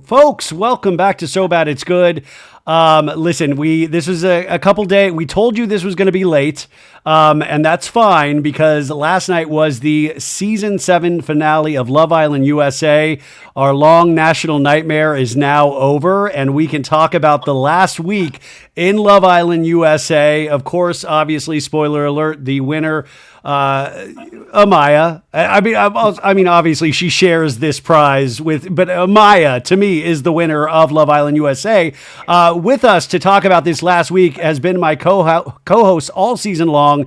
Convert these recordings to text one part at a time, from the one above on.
Folks, welcome back to So Bad It's Good. Listen, this was a couple days. We told you this was going to be late, and that's fine because last night was the season 7 finale of Love Island USA. Our long national nightmare is now over, and we can talk about the last week in Love Island USA. Of course, obviously, spoiler alert, the winner, Amaya. I mean, obviously, she shares this prize but Amaya, to me, is the winner of Love Island USA. With us to talk about this last week has been my co-hosts all season long.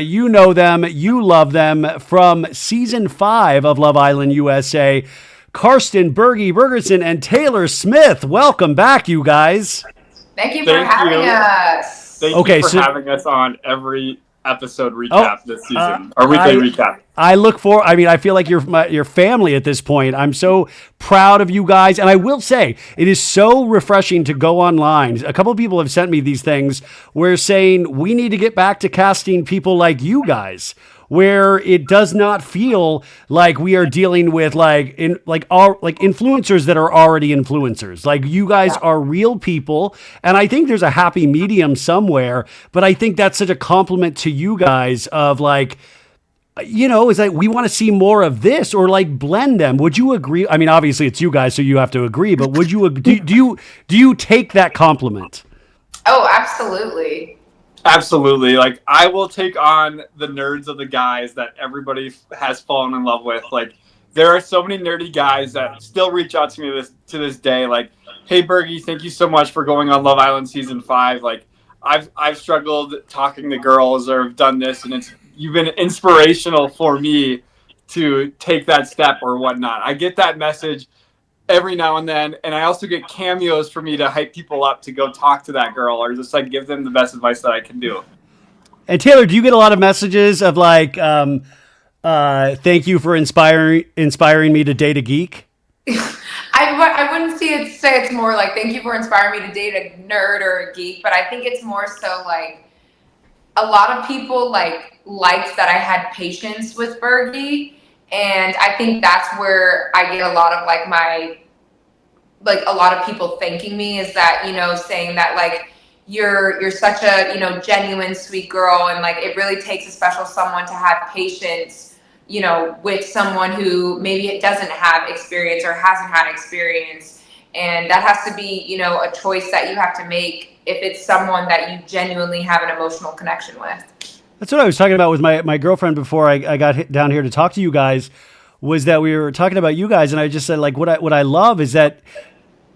You know them, you love them from season 5 of Love Island USA. Carsten, Bergie Bergersen, and Taylor Smith. Welcome back, you guys. Thank you for having us. Thank you for having us on every episode recap this season, or weekly recap. I look for. I mean, I feel like your family at this point. I'm so proud of you guys, and I will say it is so refreshing to go online. A couple of people have sent me these things where saying we need to get back to casting people like you guys, where it does not feel like we are dealing with influencers that are already influencers. Like you guys are real people, and I think there's a happy medium somewhere. But I think that's such a compliment to you guys of like, you know, it's like we want to see more of this or like blend them. Would you agree? I mean, obviously it's you guys, so you have to agree. But would you do you take that compliment? Oh, absolutely. Absolutely. Like, I will take on the nerds of the guys that everybody has fallen in love with. Like, there are so many nerdy guys that still reach out to me to this day. Like, hey, Bergie, thank you so much for going on Love Island season 5. Like, I've struggled talking to girls or have done this, and you've been inspirational for me to take that step or whatnot. I get that message every now and then, and I also get cameos for me to hype people up to go talk to that girl or just like give them the best advice that I can do. And Taylor, do you get a lot of messages of like, thank you for inspiring me to date a geek? I wouldn't say it's more like thank you for inspiring me to date a nerd or a geek, but I think it's more so like a lot of people liked that I had patience with Bergie. And I think that's where I get a lot of a lot of people thanking me is that, you know, saying that like you're such a, you know, genuine sweet girl, and like it really takes a special someone to have patience, you know, with someone who maybe it doesn't have experience or hasn't had experience. And that has to be, you know, a choice that you have to make if it's someone that you genuinely have an emotional connection with. That's what I was talking about with my girlfriend before I got down here to talk to you guys, was that we were talking about you guys, and I just said like what I love is that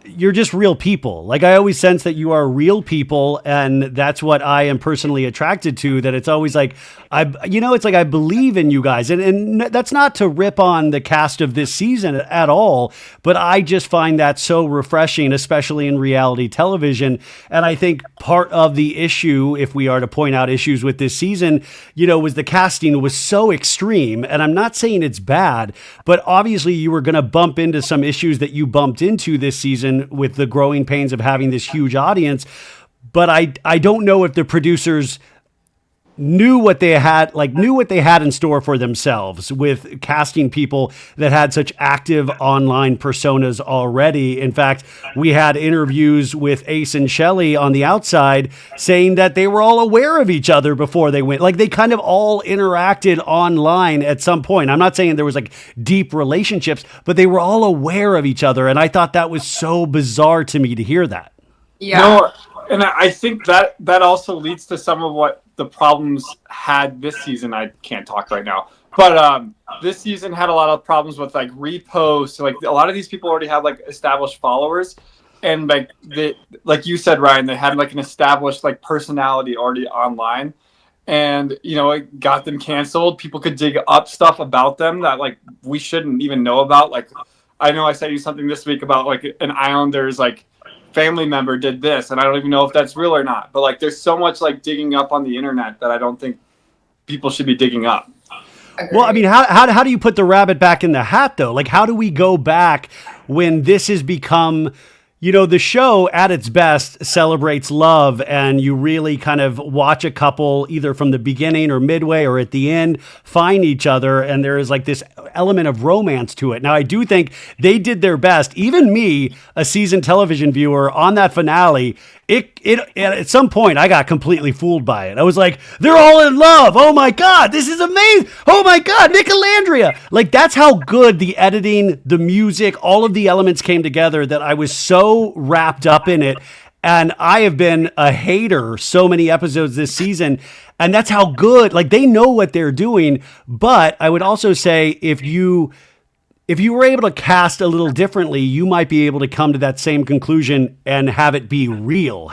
you're just real people. Like I always sense that you are real people, and that's what I am personally attracted to. That it's always like it's like I believe in you guys, and that's not to rip on the cast of this season at all, but I just find that so refreshing, especially in reality television. And I think part of the issue, if we are to point out issues with this season, you know, was the casting was so extreme. And I'm not saying it's bad, but obviously you were going to bump into some issues that you bumped into this season with the growing pains of having this huge audience. But I don't know if the producers knew what they had in store for themselves with casting people that had such active online personas already. In fact, we had interviews with Ace and Shelley on the outside saying that they were all aware of each other before they went. Like they kind of all interacted online at some point. I'm not saying there was like deep relationships, but they were all aware of each other. And I thought that was so bizarre to me to hear that. Yeah. No, and I think that also leads to some of what the problems had this season. I can't talk right now, but this season had a lot of problems with like reposts. Like a lot of these people already have like established followers, and like you said, Ryan, they had like an established like personality already online, and you know it got them canceled. People could dig up stuff about them that like we shouldn't even know about. Like I know I sent you something this week about like an Islanders like family member did this, and I don't even know if that's real or not. But like there's so much like digging up on the internet that I don't think people should be digging up. Well, I mean, how do you put the rabbit back in the hat though? Like how do we go back when this has become, the show at its best celebrates love, and you really kind of watch a couple either from the beginning or midway or at the end find each other, and there is like this element of romance to it. Now, I do think they did their best. Even me, a seasoned television viewer, on that finale, it at some point I got completely fooled by it. I was like, they're all in love. Oh my God, this is amazing. Oh my God, Nicolandria. Like, that's how good the editing, the music, all of the elements came together that I was so wrapped up in it. And I have been a hater so many episodes this season. And that's how good, like, they know what they're doing. But I would also say if you were able to cast a little differently, you might be able to come to that same conclusion and have it be real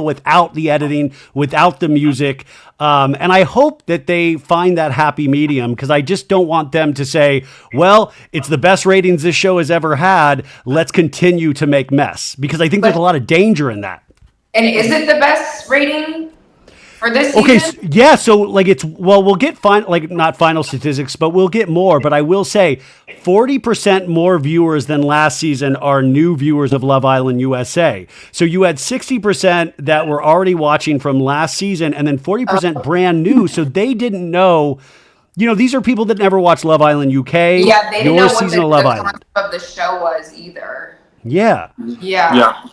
without the editing, without the music. And I hope that they find that happy medium, because I just don't want them to say, well, it's the best ratings this show has ever had, let's continue to make mess, because I think there's a lot of danger in that. And is it the best rating for this season? Okay, yeah, so like we'll get not final statistics, but we'll get more. But I will say 40% more viewers than last season are new viewers of Love Island USA. So you had 60% that were already watching from last season, and then 40% brand new. So they didn't know, these are people that never watched Love Island UK. Yeah, they didn't know what the Love Island concept of the show was either. Yeah. Yeah.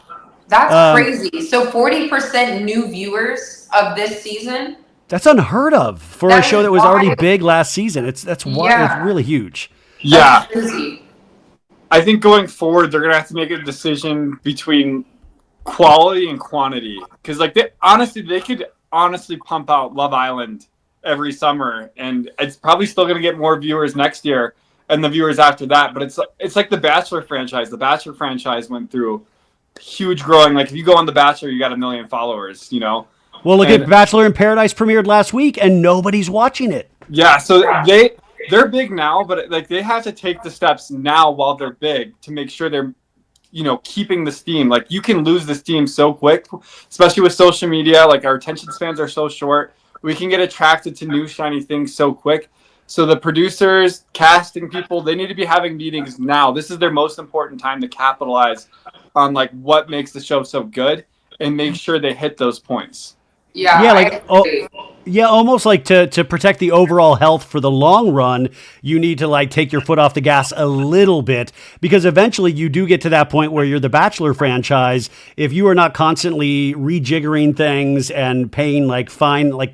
That's crazy. So 40% new viewers of this season. That's unheard of for a show that was already big last season. That's wild. It's really huge. Yeah. I think going forward, they're going to have to make a decision between quality and quantity. Because they could honestly pump out Love Island every summer, and it's probably still going to get more viewers next year and the viewers after that. But it's like the Bachelor franchise. The Bachelor franchise went through huge growing. Like, if you go on The Bachelor, you got 1 million followers, Well, look at Bachelor in Paradise premiered last week, and nobody's watching it. Yeah, so they're big now, but they have to take the steps now while they're big to make sure they're, keeping the steam. Like, you can lose the steam so quick, especially with social media. Like, our attention spans are so short. We can get attracted to new shiny things so quick. So the producers, casting people, they need to be having meetings now. This is their most important time to capitalize on what makes the show so good and make sure they hit those points. Yeah. Almost like to protect the overall health for the long run, you need to take your foot off the gas a little bit, because eventually you do get to that point where you're the Bachelor franchise. If you are not constantly rejiggering things and paying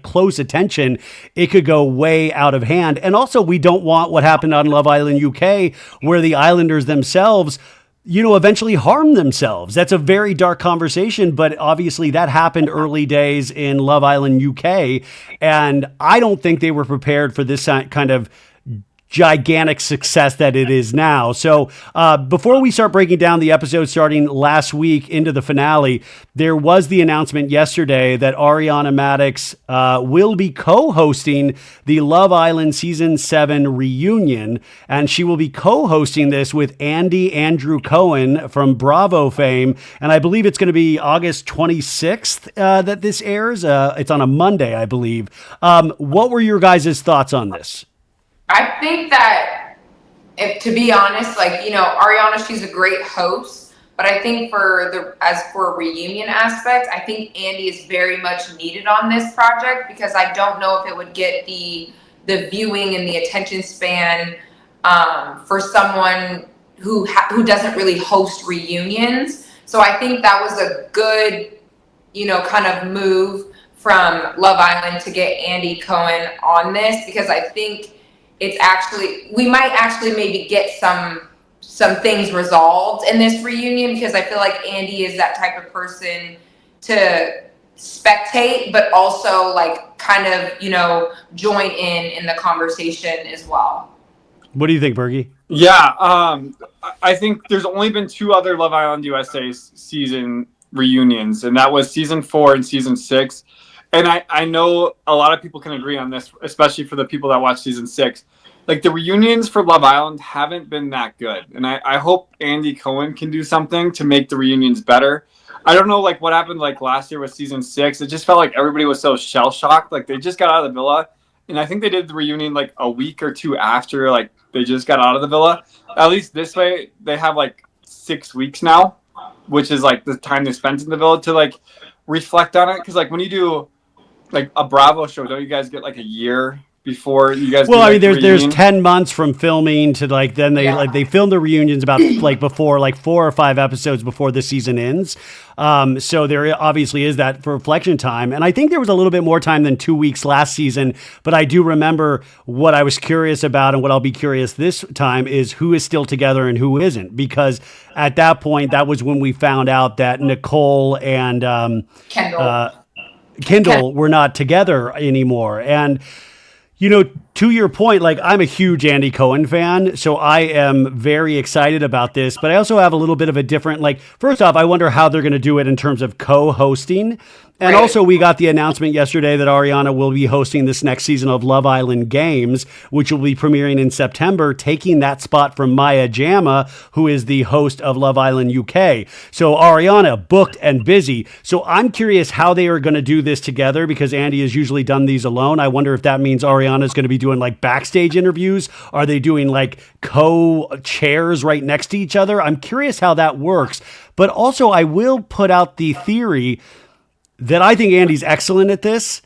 close attention, it could go way out of hand. And also, we don't want what happened on Love Island UK, where the Islanders themselves eventually harm themselves. That's a very dark conversation, but obviously that happened early days in Love Island UK, and I don't think they were prepared for this kind of gigantic success that it is now. So before we start breaking down the episode starting last week into the finale, there was the announcement yesterday that Ariana Madix will be co-hosting the Love Island Season 7 reunion, and she will be co-hosting this with Andrew Cohen from Bravo fame, and I believe it's going to be August 26th that this airs. It's on a Monday, I believe. What were your guys' thoughts on this? I think that, to be honest, Ariana, she's a great host, but I think as for a reunion aspect, I think Andy is very much needed on this project, because I don't know if it would get the viewing and the attention span for someone who doesn't really host reunions. So I think that was a good, kind of move from Love Island to get Andy Cohen on this, because I think we might actually maybe get some things resolved in this reunion, because I feel like Andy is that type of person to spectate, but also kind of, join in the conversation as well. What do you think, Bergie? Yeah, I think there's only been 2 other Love Island USA season reunions, and that was season 4 and season 6. And I know a lot of people can agree on this, especially for the people that watch season 6. The reunions for Love Island haven't been that good. And I hope Andy Cohen can do something to make the reunions better. I don't know, what happened, last year with season 6. It just felt like everybody was so shell-shocked. They just got out of the villa. And I think they did the reunion, a week or 2 after, they just got out of the villa. At least this way, they have, 6 weeks now which is like the time they spent in the villa, to like reflect on it. Because like when you do like a Bravo show, don't you guys get like a year before you guys? Well, do, I like, mean, there's reunion? 10 months from filming to like then they film the reunions about like before like 4 or 5 episodes before the season ends. So there obviously is that for reflection time, and I think there was a little bit more time than 2 weeks last season. But I do remember what I was curious about, and what I'll be curious this time is who is still together and who isn't, because at that point that was when we found out that Nicole and Kendall were not together anymore. And you know, to your point, like I'm a huge Andy Cohen fan, so I am very excited about this, but I also have a little bit of a different, like, first off, I wonder how they're going to do it in terms of co-hosting. And also we got the announcement yesterday that Ariana will be hosting this next season of Love Island Games, which will be premiering in September, taking that spot from Maya Jama, who is the host of Love Island UK. So Ariana booked and busy. So I'm curious how they are going to do this together, because Andy has usually done these alone. I wonder if that means Ariana is going to be doing like backstage interviews. Are they doing like co-chairs right next to each other? I'm curious how that works. But also I will put out the theory that I think Andy's excellent at this,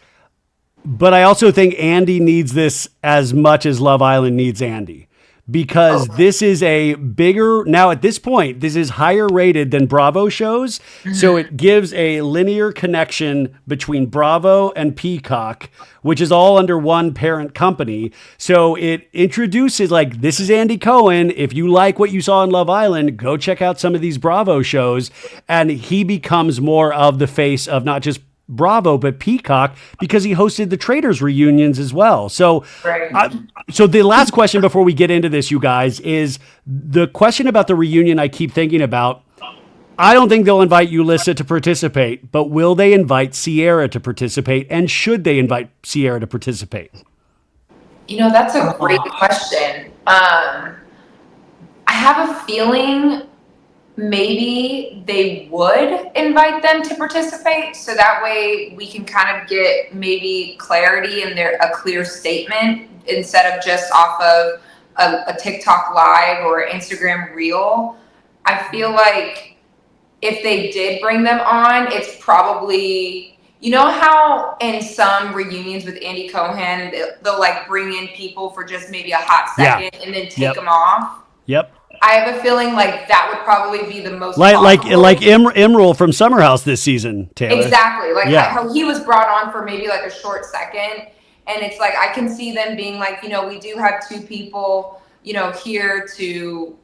but I also think Andy needs this as much as Love Island needs Andy, because this is a bigger, now at this point, this is higher rated than Bravo shows. So it gives a linear connection between Bravo and Peacock, which is all under one parent company. So it introduces, like, this is Andy Cohen. If you like what you saw in Love Island, go check out some of these Bravo shows. And he becomes more of the face of not just Bravo, but Peacock, because he hosted the Traders reunions as well. So, so the last question before we get into this, you guys, is the question about the reunion I keep thinking about. I don't think they'll invite Yulissa to participate, but will they invite Sierra to participate? And should they invite Sierra to participate? You know, that's a great question. I have a feeling maybe they would invite them to participate, so that way we can kind of get maybe clarity and a clear statement instead of just off of a TikTok live or Instagram reel. I feel like if they did bring them on, it's probably, you know how in some reunions with Andy Cohen, they'll like bring in people for just maybe a hot second and then take them off. I have a feeling like that would probably be the most like Emerald from Summer House this season, Taylor. Exactly. Like how he was brought on for maybe like a short second. And it's like, I can see them being like, you know, we do have 2 people, you know, here to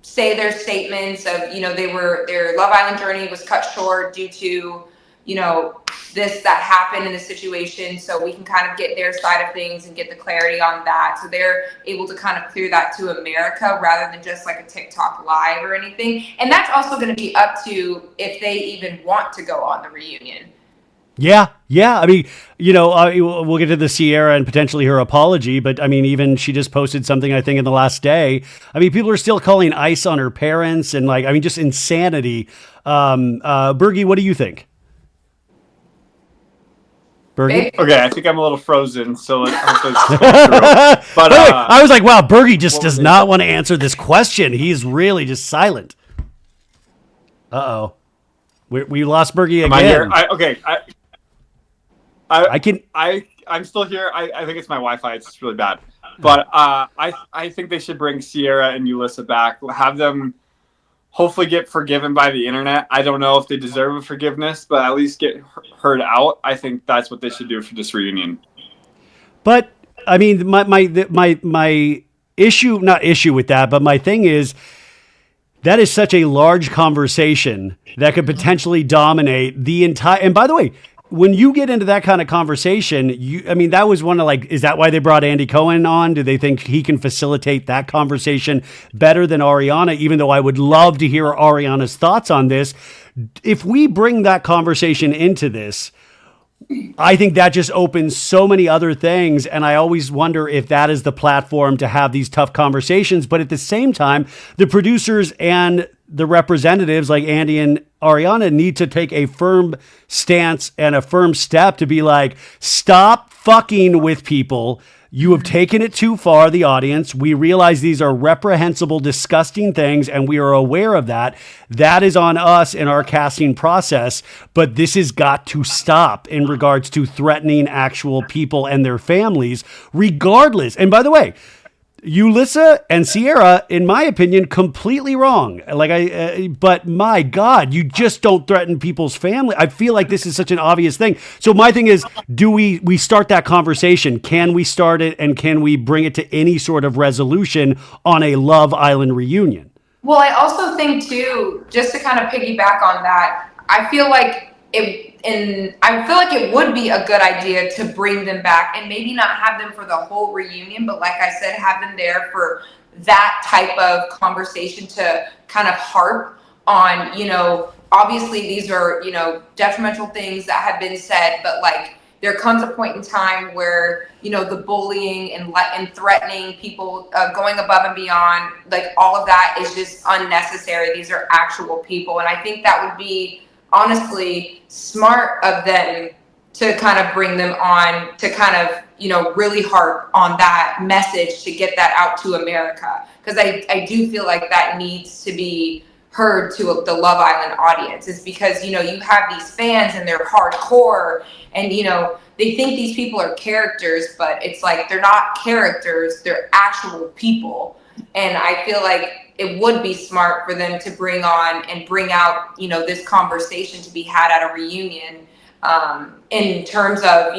say their statements of, you know, their Love Island journey was cut short due to, you know, this that happened in the situation, so we can kind of get their side of things and get the clarity on that, so they're able to kind of clear that to America rather than just like a TikTok live or anything. And that's also going to be up to if they even want to go on the reunion. Yeah. I mean, you know, we'll get to the Sierra and potentially her apology, but I mean, even she just posted something, I think, in the last day. I mean, people are still calling ICE on her parents and like, I mean, just insanity. Bergie, what do you think? Bergie? Okay, I think I'm a little frozen, so let's hopefully this goes through. But I was like, wow, Bergie just does not want to answer this question. He's really just silent. Uh-oh. We lost Bergie again. Am I here? I'm still here. I think it's my Wi-Fi. It's really bad. But I think they should bring Sierra and Yulissa back. Have them hopefully get forgiven by the internet. I don't know if they deserve a forgiveness, but at least get heard out. I think that's what they should do for this reunion. But I mean, my issue, not issue with that, but my thing is that is such a large conversation that could potentially dominate the entire. And by the way, when you get into that kind of conversation, I mean, that was one of like, is that why they brought Andy Cohen on? Do they think he can facilitate that conversation better than Ariana? Even though I would love to hear Ariana's thoughts on this. If we bring that conversation into this, I think that just opens so many other things. And I always wonder if that is the platform to have these tough conversations. But at the same time, the producers and the representatives like Andy and Ariana need to take a firm stance and a firm step to be like, stop fucking with people. You have taken it too far, the audience. We realize these are reprehensible, disgusting things, and we are aware of that. That is on us in our casting process, but this has got to stop in regards to threatening actual people and their families, regardless. And by the way, Yulissa and Sierra, in my opinion, completely wrong. But my God, you just don't threaten people's family. I feel like this is such an obvious thing. So my thing is, do we start that conversation? Can we start it, and can we bring it to any sort of resolution on a Love Island reunion? Well, I also think too, just to kind of piggyback on that, I feel like it would be a good idea to bring them back and maybe not have them for the whole reunion, but like I said, have them there for that type of conversation to kind of harp on, obviously these are, detrimental things that have been said, but like there comes a point in time where, the bullying and threatening people, going above and beyond, like all of that is just unnecessary. These are actual people. And I think that would be honestly smart of them to kind of bring them on to kind of, really harp on that message to get that out to America. Because I do feel like that needs to be heard to the Love Island audience, is because, you have these fans and they're hardcore and, they think these people are characters, but it's like, they're not characters, they're actual people. And I feel like it would be smart for them to bring on and bring out, this conversation to be had at a reunion, in terms of,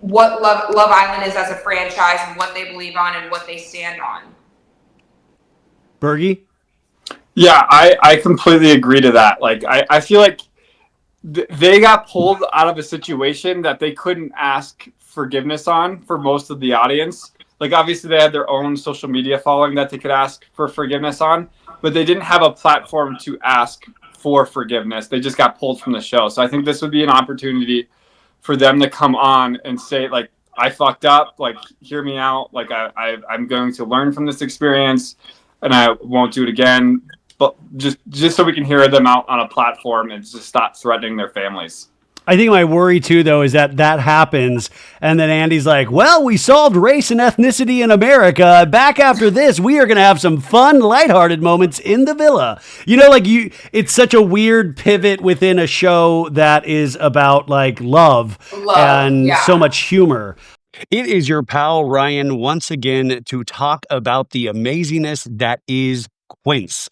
what Love Island is as a franchise and what they believe on and what they stand on. Bergie? Yeah, I completely agree to that. Like, I feel like they got pulled out of a situation that they couldn't ask forgiveness on for most of the audience. Like, obviously they had their own social media following that they could ask for forgiveness on, but they didn't have a platform to ask for forgiveness. They just got pulled from the show. So I think this would be an opportunity for them to come on and say, like, I fucked up, like, hear me out. Like, I'm going to learn from this experience and I won't do it again. But just so we can hear them out on a platform and just stop threatening their families. I think my worry too, though, is that happens, and then Andy's like, well, we solved race and ethnicity in America. Back after this, we are going to have some fun, lighthearted moments in the villa. It's such a weird pivot within a show that is about, like, love and so much humor. It is your pal, Ryan, once again to talk about the amazingness that is Quince.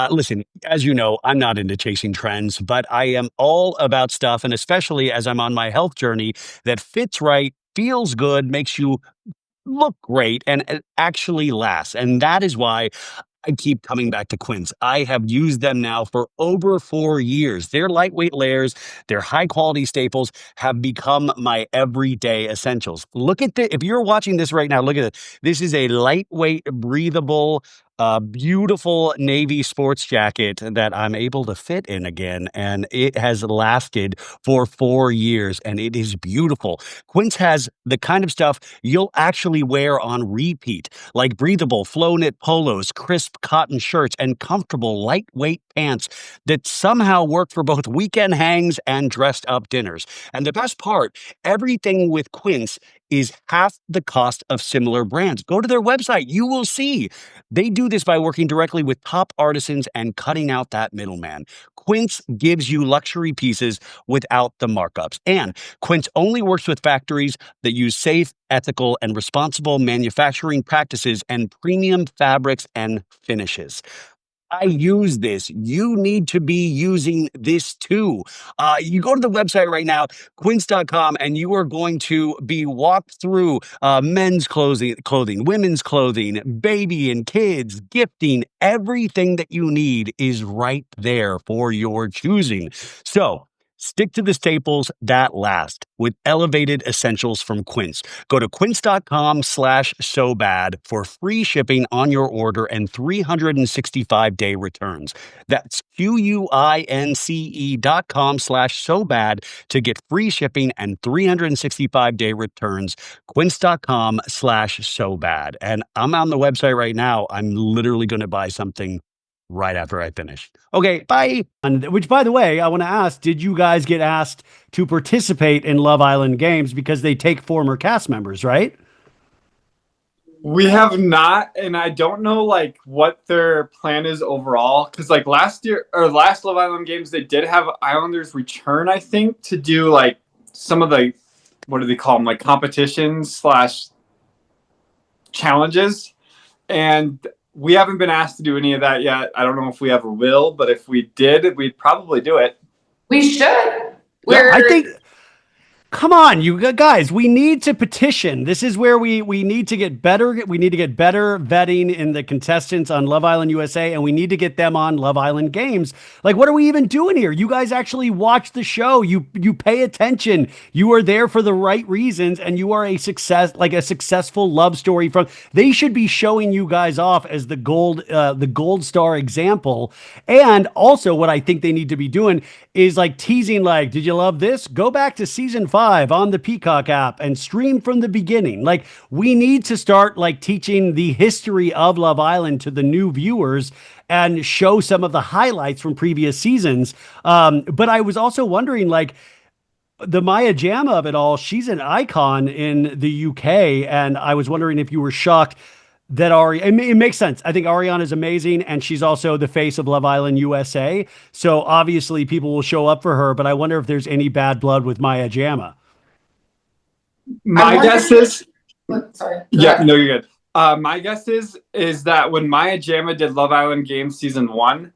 Listen, as you know, I'm not into chasing trends, but I am all about stuff, and especially as I'm on my health journey, that fits right, feels good, makes you look great, and it actually lasts. And that is why I keep coming back to Quince. I have used them now for over 4 years. Their lightweight layers, their high quality staples have become my everyday essentials. If you're watching this right now, look at it. This is a lightweight, breathable, beautiful navy sports jacket that I'm able to fit in again. And it has lasted for 4 years and it is beautiful. Quince has the kind of stuff you'll actually wear on repeat, like breathable flow knit polos, crisp cotton shirts, and comfortable lightweight pants that somehow work for both weekend hangs and dressed up dinners. And the best part, everything with Quince is half the cost of similar brands. Go to their website. You will see. They do this by working directly with top artisans and cutting out that middleman. Quince gives you luxury pieces without the markups. And Quince only works with factories that use safe, ethical, and responsible manufacturing practices and premium fabrics and finishes. I use this. You need to be using this too. You go to the website right now, quince.com, and you are going to be walked through men's clothing, women's clothing, baby and kids, gifting. Everything that you need is right there for your choosing. So stick to the staples that last with elevated essentials from Quince. Go to quince.com/sobad for free shipping on your order and 365-day returns. That's QUINCE.com/sobad to get free shipping and 365-day returns. Quince.com/sobad. And I'm on the website right now. I'm literally going to buy something right after I finish. Okay, bye. And which, by the way, I want to ask, did you guys get asked to participate in Love Island games because they take former cast members, right? We have not, and I don't know like what their plan is overall. Because like last Love Island games, they did have Islanders return, I think, to do like some of the, what do they call them, like competitions / challenges, and we haven't been asked to do any of that yet. I don't know if we ever will, but if we did, we'd probably do it. We should. I think. Come on, you guys, we need to petition. This is where we need to get better. We need to get better vetting in the contestants on Love Island USA, and we need to get them on Love Island games. Like, what are we even doing here? You guys actually watch the show. You pay attention. You are there for the right reasons, and you are a successful love story from. They should be showing you guys off as the gold star example. And also what I think they need to be doing is like teasing, like, did you love this? Go back to season 5 on the Peacock app and stream from the beginning. Like, we need to start like teaching the history of Love Island to the new viewers and show some of the highlights from previous seasons. But I was also wondering, like, the Maya Jama of it all, she's an icon in the UK. And I was wondering if you were shocked that it makes sense. I think Ariana is amazing, and she's also the face of Love Island USA. So obviously people will show up for her, but I wonder if there's any bad blood with Maya Jama. My guess is... Sorry. Yeah, no, you're good. My guess is that when Maya Jama did Love Island Games Season 1,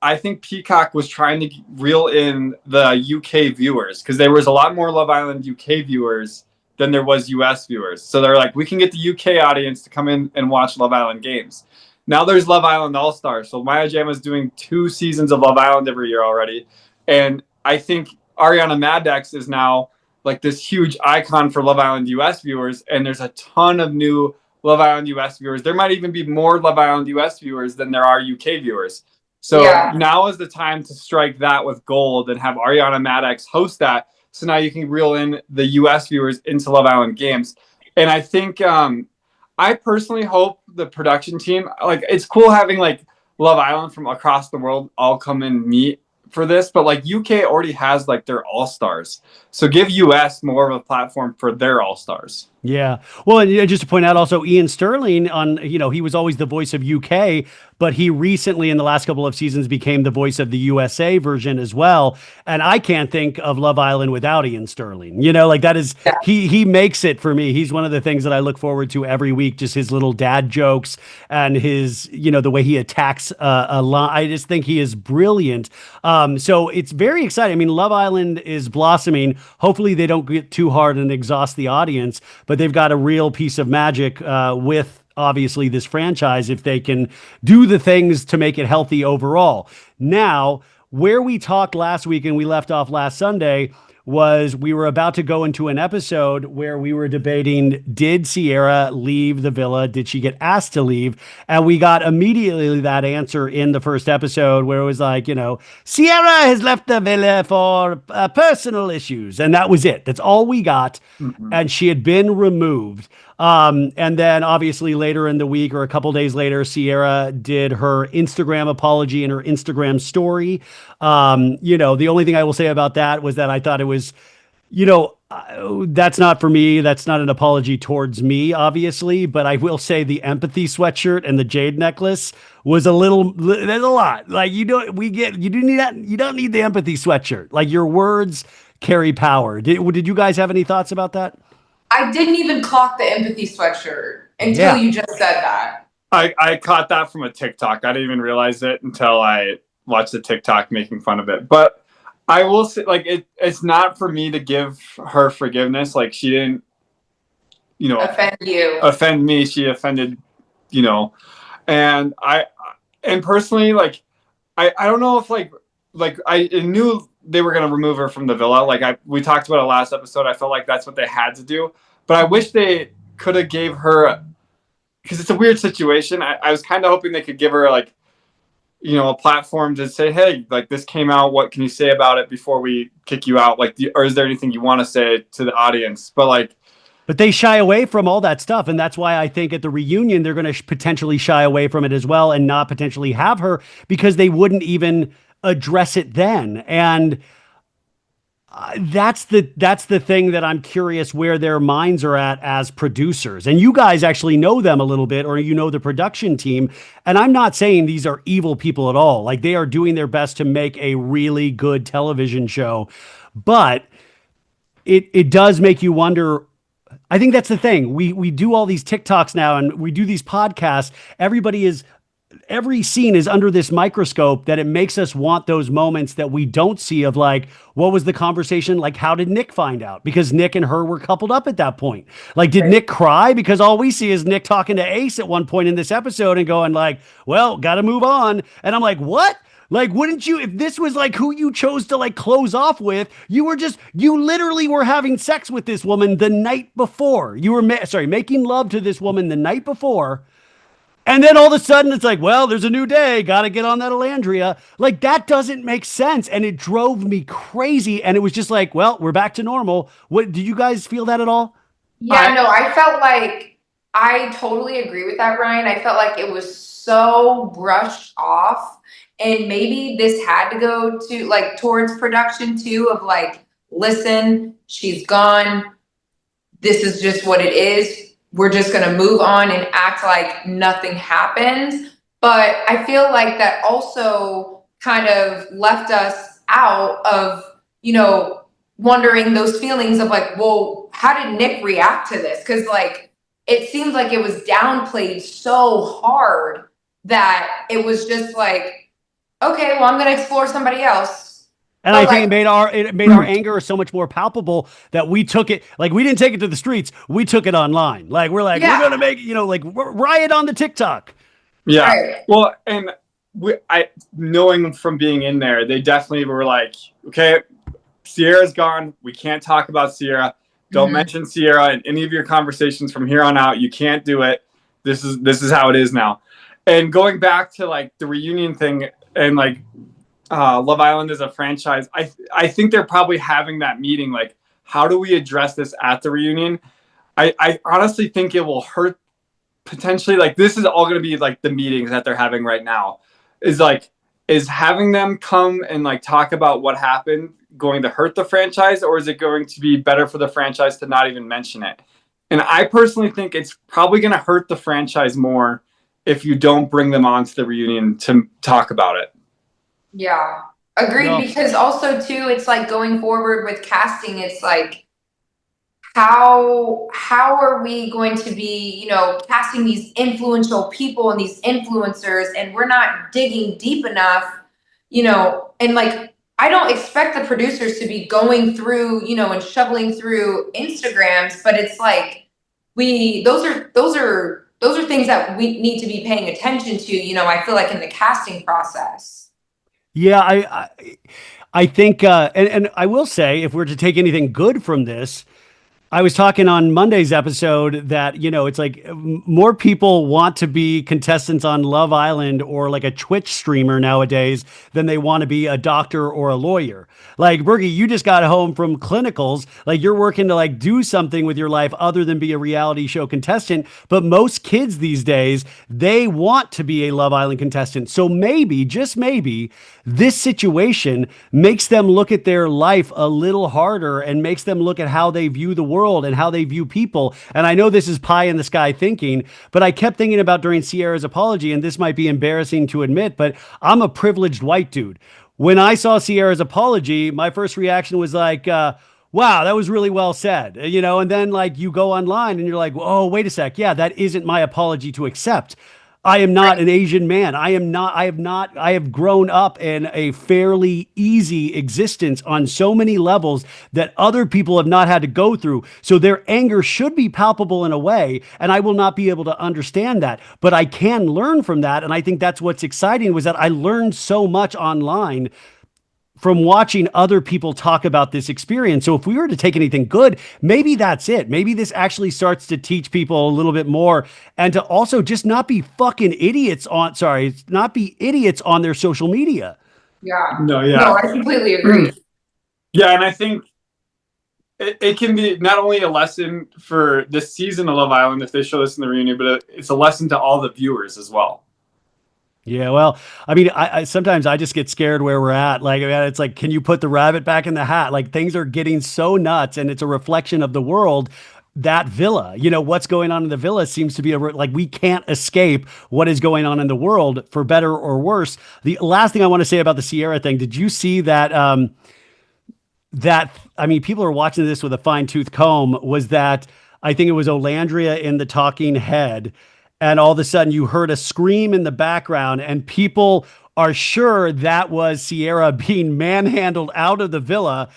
I think Peacock was trying to reel in the UK viewers, because there was a lot more Love Island UK viewers than there was US viewers. So they're like, we can get the UK audience to come in and watch Love Island games. Now there's Love Island All-Stars. So Maya Jama is doing 2 seasons of Love Island every year already. And I think Ariana Maddex is now like this huge icon for Love Island US viewers. And there's a ton of new Love Island US viewers. There might even be more Love Island US viewers than there are UK viewers. So now is the time to strike that with gold and have Ariana Maddex host that. So now you can reel in the US viewers into Love Island games. And I think I personally hope the production team, like, it's cool having like Love Island from across the world all come and meet for this, but like UK already has like their all-stars. So give US more of a platform for their all-stars. Yeah. Well, and just to point out also, Ian Sterling he was always the voice of UK, but he recently in the last couple of seasons became the voice of the USA version as well. And I can't think of Love Island without Ian Sterling. Like that is, he makes it for me. He's one of the things that I look forward to every week, just his little dad jokes and his, the way he attacks a line. I just think he is brilliant. So it's very exciting. I mean, Love Island is blossoming. Hopefully they don't get too hard and exhaust the audience, but they've got a real piece of magic with obviously this franchise if they can do the things to make it healthy overall. Now, where we talked last week and we left off last Sunday was we were about to go into an episode where we were debating, did Sierra leave the villa? Did she get asked to leave? And we got immediately that answer in the first episode where it was like, Sierra has left the villa for personal issues. And that was it. That's all we got. Mm-hmm. And she had been removed. And then obviously later in the week or a couple days later, Sierra did her Instagram apology in her Instagram story. The only thing I will say about that was that I thought it was, that's not for me. That's not an apology towards me, obviously, but I will say the empathy sweatshirt and the jade necklace was there's a lot. Like, you don't need the empathy sweatshirt. Like, your words carry power. Did you guys have any thoughts about that? I didn't even clock the empathy sweatshirt until you just said that. I caught that from a TikTok. I didn't even realize it until I watched the TikTok making fun of it. But I will say, like, it's not for me to give her forgiveness. Like, she didn't, offend me. She offended, and personally, like, I don't know if like I knew they were going to remove her from the villa. Like we talked about it last episode. I felt like that's what they had to do, but I wish they could have gave her, because it's a weird situation. I was kind of hoping they could give her like, a platform to say, hey, like, this came out. What can you say about it before we kick you out? Like, or is there anything you want to say to the audience? But like, But they shy away from all that stuff. And that's why I think at the reunion, they're going to potentially shy away from it as well and not potentially have her because they wouldn't even address it then. And that's the thing that I'm curious where their minds are at as producers. And you guys actually know them a little bit, or you know the production team. And I'm not saying these are evil people at all. Like, they are doing their best to make a really good television show. But it does make you wonder. I think that's the thing. We do all these TikToks now and we do these podcasts. Every scene is under this microscope that it makes us want those moments that we don't see of, like, what was the conversation? Like, how did Nick find out? Because Nick and her were coupled up at that point. Like, did Nick cry? Because all we see is Nick talking to Ace at one point in this episode and going like, well, got to move on. And I'm like, what? Like, wouldn't you, if this was like who you chose to like close off with, you literally were having sex with this woman the night before. You were, making love to this woman the night before. And then all of a sudden it's like, well, there's a new day. Got to get on that Elandria. Like, that doesn't make sense. And it drove me crazy. And it was just like, well, we're back to normal. What, did you guys feel that at all? Yeah, no, I felt like I totally agree with that, Ryan. I felt like it was so brushed off. And maybe this had to go to like towards production too, of like, listen, she's gone. This is just what it is. We're just going to move on and act like nothing happened. But I feel like that also kind of left us out of, wondering those feelings of like, well, how did Nick react to this? Because like, it seems like it was downplayed so hard that it was just like, okay, well, I'm going to explore somebody else. And I think it made our anger so much more palpable that we took it, like, we didn't take it to the streets. We took it online. Like, we're like, we're going to make, riot on the TikTok. Yeah. Right. Well, and knowing from being in there, they definitely were like, okay, Sierra's gone. We can't talk about Sierra. Don't mention Sierra in any of your conversations from here on out. You can't do it. This is how it is now. And going back to like the reunion thing and like, Love Island is a franchise. I think they're probably having that meeting. Like, how do we address this at the reunion? I honestly think it will hurt potentially. Like, this is all going to be like the meetings that they're having right now. Is having them come and like talk about what happened going to hurt the franchise, or is it going to be better for the franchise to not even mention it? And I personally think it's probably going to hurt the franchise more if you don't bring them on to the reunion to talk about it. Yeah, agreed. No. Because also too, it's like going forward with casting, it's like, how are we going to be, casting these influential people and these influencers, and we're not digging deep enough, and like, I don't expect the producers to be going through, and shoveling through Instagrams, but it's like, those are things that we need to be paying attention to, I feel like in the casting process. Yeah, I think, and I will say, if we're to take anything good from this, I was talking on Monday's episode that, it's like more people want to be contestants on Love Island or like a Twitch streamer nowadays than they want to be a doctor or a lawyer. Like, Bergie, you just got home from clinicals. Like, you're working to like do something with your life other than be a reality show contestant. But most kids these days, they want to be a Love Island contestant. So maybe, just maybe, this situation makes them look at their life a little harder and makes them look at how they view the world and how they view people. And I know this is pie in the sky thinking, but I kept thinking about during Sierra's apology, and this might be embarrassing to admit, but I'm a privileged white dude. When I saw Sierra's apology, my first reaction was like, wow, that was really well said, and then like you go online and you're like, oh, wait a sec. Yeah, that isn't my apology to accept. I am not an Asian man. I have grown up in a fairly easy existence on so many levels that other people have not had to go through. So their anger should be palpable in a way, and I will not be able to understand that, but I can learn from that. And I think that's what's exciting, was that I learned so much online from watching other people talk about this experience. So if we were to take anything good, maybe that's it. Maybe this actually starts to teach people a little bit more, and to also just not be fucking idiots on their social media. Yeah. No, I completely agree. Yeah. And I think it can be not only a lesson for this season of Love Island if they show this in the reunion, but it's a lesson to all the viewers as well. Yeah, well, I mean, I sometimes I just get scared where we're at. Like, man, it's like, can you put the rabbit back in the hat? Like, things are getting so nuts, and it's a reflection of the world. That villa, what's going on in the villa seems to be like we can't escape what is going on in the world, for better or worse. The last thing I want to say about the Sierra thing, did you see that? I mean, people are watching this with a fine tooth comb. Was that I think it was Olandria in the talking head, and all of a sudden you heard a scream in the background, and people are sure that was Sierra being manhandled out of the villa.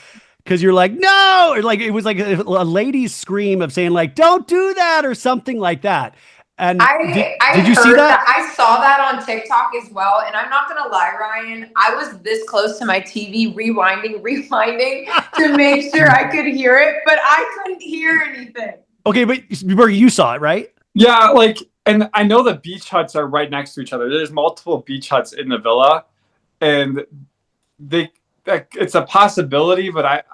Because you're like, no, or like it was like a lady's scream of saying like, don't do that or something like that. And did you see that? I saw that on TikTok as well. And I'm not going to lie, Ryan, I was this close to my TV rewinding to make sure I could hear it, but I couldn't hear anything. Okay, but Bergie, you saw it, right? Yeah, like, and I know the beach huts are right next to each other. There's multiple beach huts in the villa, and it's a possibility, but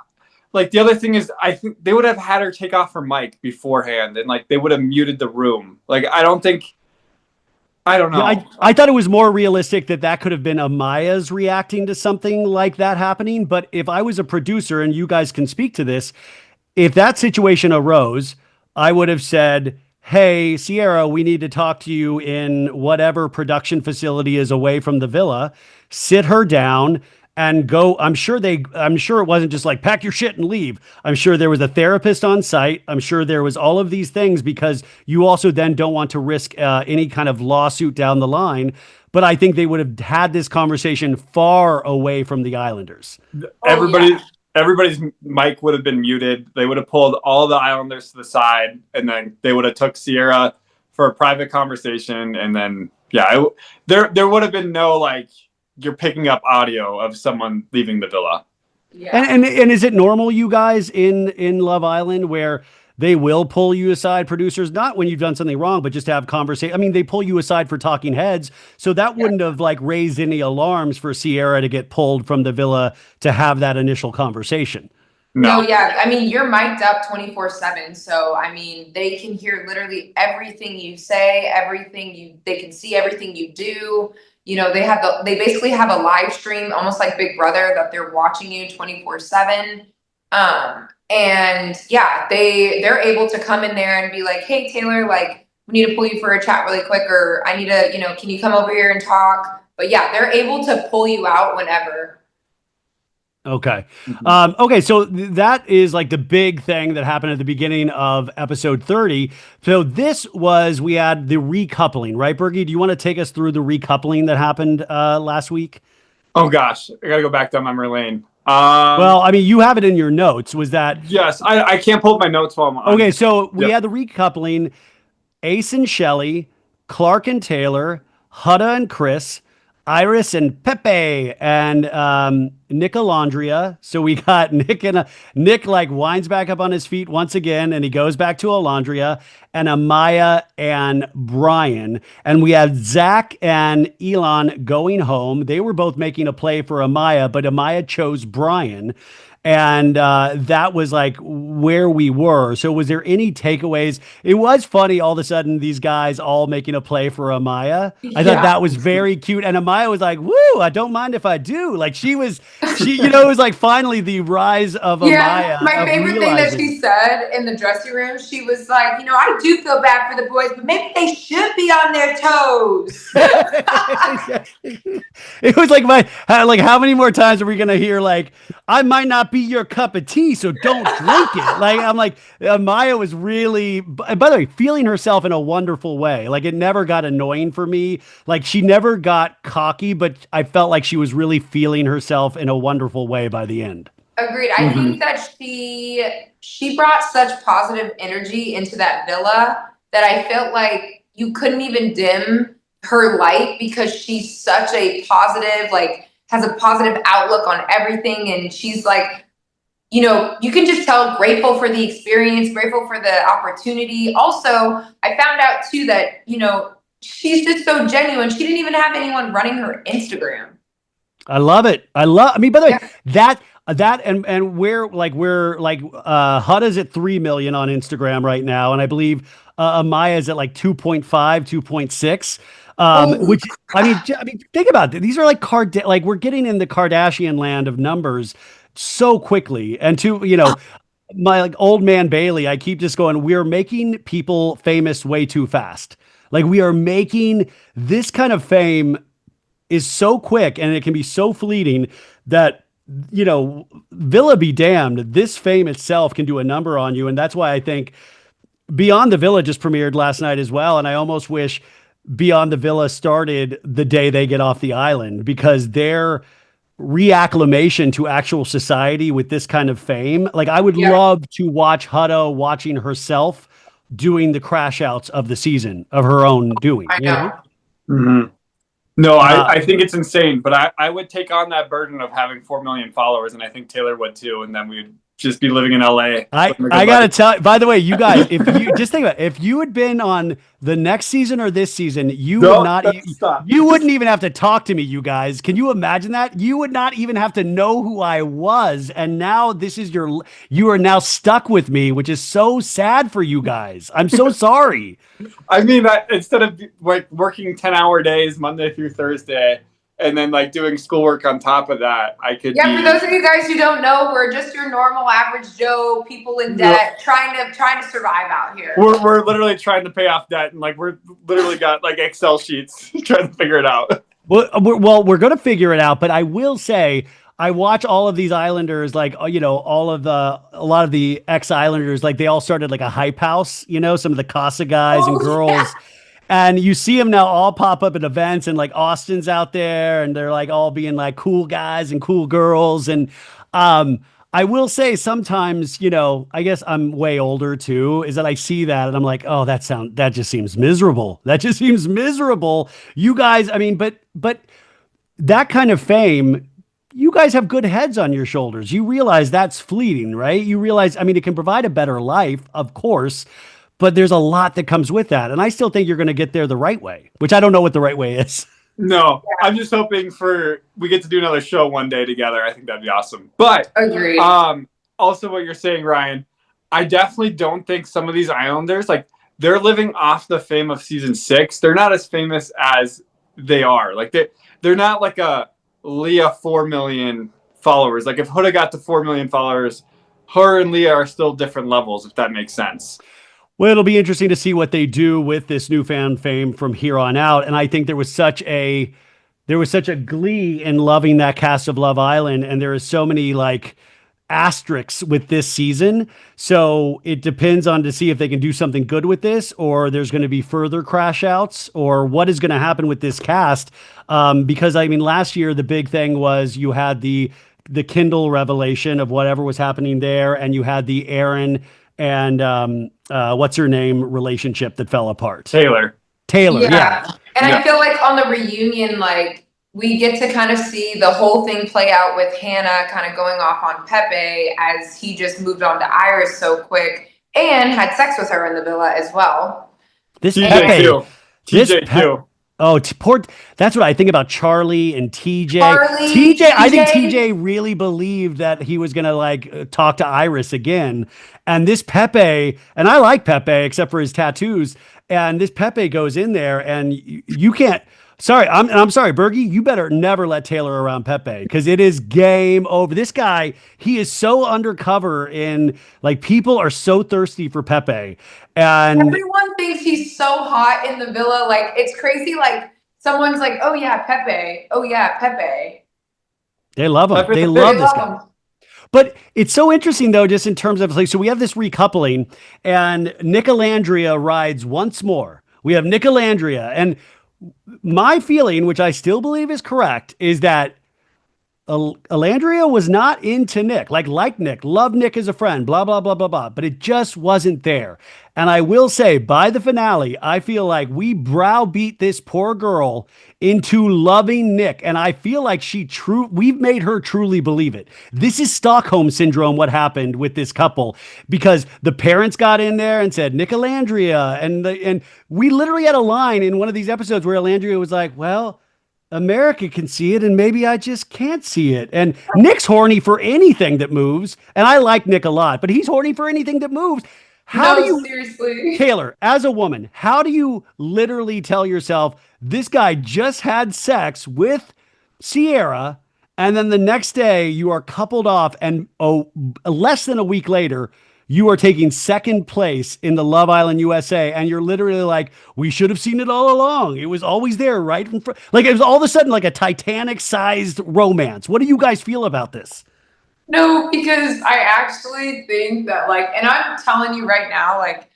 the other thing is I think they would have had her take off her mic beforehand, and like they would have muted the room. Like, I don't know. Yeah, I thought it was more realistic that could have been Amaya's reacting to something like that happening. But if I was a producer, and you guys can speak to this, if that situation arose, I would have said, hey, Sierra, we need to talk to you in whatever production facility is away from the villa. Sit her down and go. I'm sure it wasn't just like pack your shit and leave. I'm sure there was a therapist on site. I'm sure there was all of these things, because you also then don't want to risk any kind of lawsuit down the line. But I think they would have had this conversation far away from the Islanders. Everybody's mic would have been muted. They would have pulled all the Islanders to the side, and then they would have took Sierra for a private conversation. And then, there would have been no like, you're picking up audio of someone leaving the villa. Yeah. And is it normal, you guys, in Love Island, where they will pull you aside, producers, not when you've done something wrong, but just to have conversation? I mean, they pull you aside for talking heads. So that wouldn't have like raised any alarms for Sierra to get pulled from the villa to have that initial conversation. No, yeah. I mean, you're mic'd up 24/7. So, I mean, they can hear literally everything you say, they can see everything you do. They basically have a live stream, almost like Big Brother, that they're watching you 24/7. And yeah, they're able to come in there and be like, hey, Taylor, like, we need to pull you for a chat really quick, or I need to, can you come over here and talk? But yeah, they're able to pull you out whenever. Okay. Okay. So that is like the big thing that happened at the beginning of episode 30. So we had the recoupling, right, Bergie? Do you want to take us through the recoupling that happened last week? Oh gosh, I gotta go back down memory lane. Well, I mean, you have it in your notes. Was that? Yes, I can't pull up my notes while I'm on. Okay. So we had the recoupling, Ace and Shelley, Clark and Taylor, Hutta and Chris, Iris and Pepe, and Nick Alondria. So we got Nick like winds back up on his feet once again, and he goes back to Alondria, and Amaya and Brian. And we had Zach and Elon going home. They were both making a play for Amaya, but Amaya chose Brian. And that was like where we were. So was there any takeaways? It was funny all of a sudden, these guys all making a play for Amaya. I thought that was very cute. And Amaya was like, woo, I don't mind if I do. Like she it was like finally the rise of Amaya. My favorite thing that she said in the dressing room, she was like, I do feel bad for the boys, but maybe they should be on their toes. It was like how many more times are we going to hear like, I might not be your cup of tea, so don't drink it. Like, I'm like, Maya was really, by the way, feeling herself in a wonderful way. Like, it never got annoying for me. Like, she never got cocky, but I felt like she was really feeling herself in a wonderful way by the end. Agreed. I think that she brought such positive energy into that villa that I felt like you couldn't even dim her light, because she's such a positive, like, has a positive outlook on everything. And she's like, you can just tell, grateful for the experience, grateful for the opportunity. Also, I found out too that, she's just so genuine. She didn't even have anyone running her Instagram. I love it. By the way, that That and we're Huda's at 3 million on Instagram right now, and I believe Amaya's at like 2.5, 2.6. Which I mean, think about it. These are like like we're getting in the Kardashian land of numbers so quickly. And my like old man Bailey, I keep just going, we're making people famous way too fast. Like we are making this kind of fame is so quick and it can be so fleeting that Villa be damned. This fame itself can do a number on you. And that's why I think Beyond the Villa just premiered last night as well. And I almost wish Beyond the Villa started the day they get off the island, because their reacclimation to actual society with this kind of fame, like I would love to watch Huda watching herself doing the crash outs of the season of her own doing. I know. Mm-hmm. No, I think it's insane, but I would take on that burden of having 4 million followers, and I think Taylor would too, and then we'd just be living in LA. I gotta tell, by the way, you guys, if you just think about it, if you had been on the next season or this season, you wouldn't even have to talk to me, you guys. Can you imagine that? You would not even have to know who I was. And now you are now stuck with me, which is so sad for you guys. I'm so sorry. I mean, instead of like working 10-hour days Monday through Thursday, and then like doing schoolwork on top of that, I could. Yeah, for those of you guys who don't know, we're just your normal average Joe, people in debt, trying to survive out here. We're literally trying to pay off debt, and like we're literally got like Excel sheets trying to figure it out. Well, we're gonna figure it out, but I will say, I watch all of these Islanders, like a lot of the ex-Islanders, like they all started like a hype house, some of the Casa guys and girls. Yeah. And you see them now all pop up at events, and like Austin's out there, and they're like all being like cool guys and cool girls. And I will say sometimes, I guess I'm way older too, is that I see that and I'm like, oh, that just seems miserable. That just seems miserable. You guys, I mean, but that kind of fame, you guys have good heads on your shoulders. You realize that's fleeting, right? You realize, I mean, it can provide a better life, of course, but there's a lot that comes with that. And I still think you're going to get there the right way, which I don't know what the right way is. No, I'm just hoping we get to do another show one day together. I think that'd be awesome. But agreed. Also what you're saying, Ryan, I definitely don't think some of these Islanders, like they're living off the fame of season 6. They're not as famous as they are. Like they're not like a Leah 4 million followers. Like if Huda got to 4 million followers, her and Leah are still different levels, if that makes sense. Well, it'll be interesting to see what they do with this newfound fame from here on out. And I think there was such a glee in loving that cast of Love Island, and there is so many like asterisks with this season. So it depends on to see if they can do something good with this, or there's going to be further crash outs, or what is going to happen with this cast. Because I mean, last year the big thing was you had the Kindle revelation of whatever was happening there, and you had the Aaron and what's her name relationship that fell apart. Taylor. Yeah. And I feel like on the reunion, like we get to kind of see the whole thing play out with Hannah kind of going off on Pepe as he just moved on to Iris so quick and had sex with her in the villa as well. This TJ too. Oh, that's what I think about Charlie and TJ. I think TJ really believed that he was going to like talk to Iris again. And this Pepe, and I like Pepe except for his tattoos. And this Pepe goes in there and you can't, I'm sorry, Bergie, you better never let Taylor around Pepe because it is game over. This guy, he is so undercover in like people are so thirsty for Pepe. And everyone thinks he's so hot in the villa. Like it's crazy. Like someone's like, oh yeah, Pepe. Oh yeah, Pepe. They love him. They love this guy. But it's so interesting though, just in terms of like, so we have this recoupling and Nicolandria rides once more. We have Nicolandria, and my feeling, which I still believe is correct, is that Alandria was not into Nick, like Nick, loved Nick as a friend, blah, blah, blah, blah, blah, but it just wasn't there. And I will say by the finale, I feel like we browbeat this poor girl into loving Nick. And I feel like we've made her truly believe it. This is Stockholm syndrome, what happened with this couple, because the parents got in there and said, Nick Alandria. And we literally had a line in one of these episodes where Alandria was like, well, America can see it, and maybe I just can't see it. And Nick's horny for anything that moves, and I like Nick a lot, but he's horny for anything that moves. How do No, you, seriously. Taylor, as a woman, how do you literally tell yourself this guy just had sex with Sierra, and then the next day you are coupled off, and less than a week later, you are taking second place in the Love Island USA, and you're literally like, we should have seen it all along. It was always there, right in front. Like it was all of a sudden like a Titanic-sized romance. What do you guys feel about this? No, because I actually think that like, and I'm telling you right now, like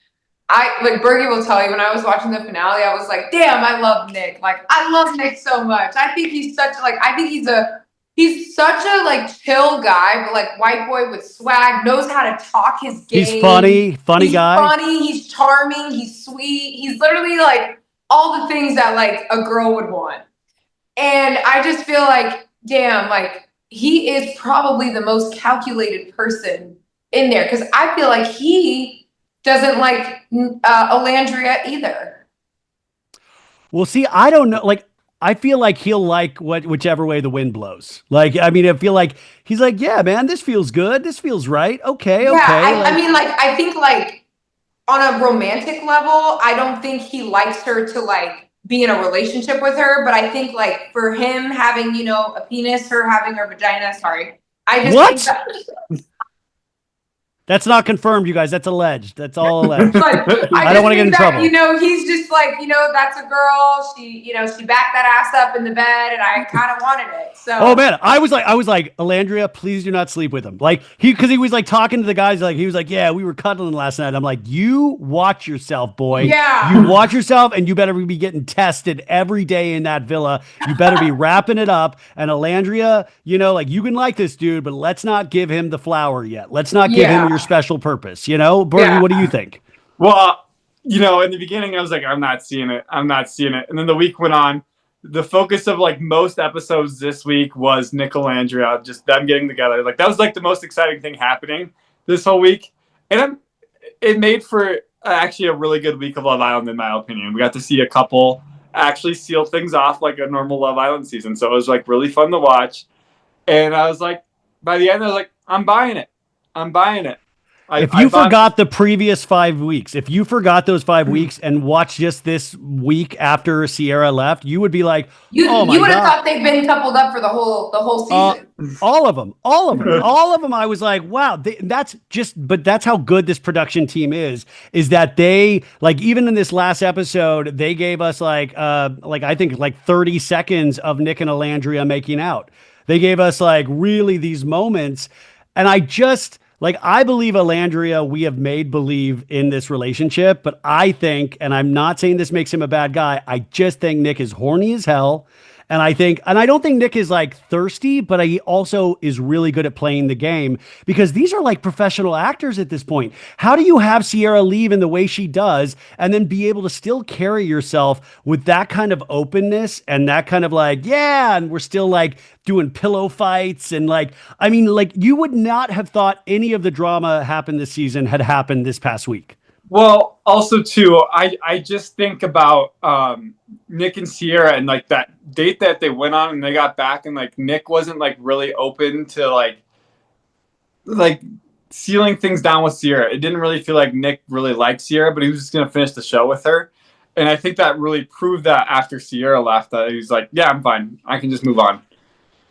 Bergie will tell you when I was watching the finale, I was like, damn, I love Nick. Like I love Nick so much. I think he's such like I think he's such a like chill guy, but like white boy with swag, knows how to talk his game. He's funny He's guy. funny, he's charming, he's sweet. He's literally like all the things that like a girl would want. And I just feel like, damn, like he is probably the most calculated person in there because I feel like he doesn't like Alandria either. Well, see, I don't know. Like, I feel like he'll like whichever way the wind blows. Like, I mean, I feel like he's like, yeah, man, this feels good. This feels right. Okay, Yeah, okay. I mean, like, I think like on a romantic level, I don't think he likes her to like be in a relationship with her, but I think like for him having, you know, a penis, her having her vagina, sorry. I just What? think that That's not confirmed, you guys. That's alleged. That's all alleged. but I don't want to get in trouble. You know, he's just like, you know, that's a girl. She backed that ass up in the bed, and I kind of wanted it. So. Oh man, I was like, Alandria, please do not sleep with him. Like because he was like talking to the guys, like he was like, yeah, we were cuddling last night. I'm like, you watch yourself, boy. Yeah. You watch yourself, and you better be getting tested every day in that villa. You better be wrapping it up. And Alandria, you know, like you can like this dude, but let's not give him the flower yet. Let's not give him your special purpose. You know, Bergie, what do you think? Well, you know, in the beginning, I was like, I'm not seeing it. I'm not seeing it. And then the week went on. The focus of like most episodes this week was Nicole and Andrea, just them getting together. Like that was like the most exciting thing happening this whole week. And it made for actually a really good week of Love Island, in my opinion. We got to see a couple actually seal things off like a normal Love Island season. So it was like really fun to watch. And I was like, by the end, I was like, I'm buying it. I'm buying it. If you forgot the previous 5 weeks, if you forgot those 5 weeks and watched just this week after Sierra left, you would be like, oh my God. You would have thought they've been coupled up for the whole season. All of them. I was like, wow, but that's how good this production team is that they like, even in this last episode, they gave us like I think like 30 seconds of Nick and Alandria making out. They gave us like really these moments. And I believe Alandria, we have made believe in this relationship, but I think, and I'm not saying this makes him a bad guy, I just think Nick is horny as hell. And I don't think Nick is like thirsty, but he also is really good at playing the game because these are like professional actors at this point. How do you have Sierra leave in the way she does and then be able to still carry yourself with that kind of openness and that kind of like, yeah, and we're still like doing pillow fights and like, I mean, like you would not have thought any of the drama happened this season had happened this past week. Well, also too, I just think about Nick and Sierra and like that date that they went on and they got back and like Nick wasn't like really open to like sealing things down with Sierra. It didn't really feel like Nick really liked Sierra, but he was just gonna finish the show with her. And I think that really proved that after Sierra left, that he's like, yeah, I'm fine. I can just move on.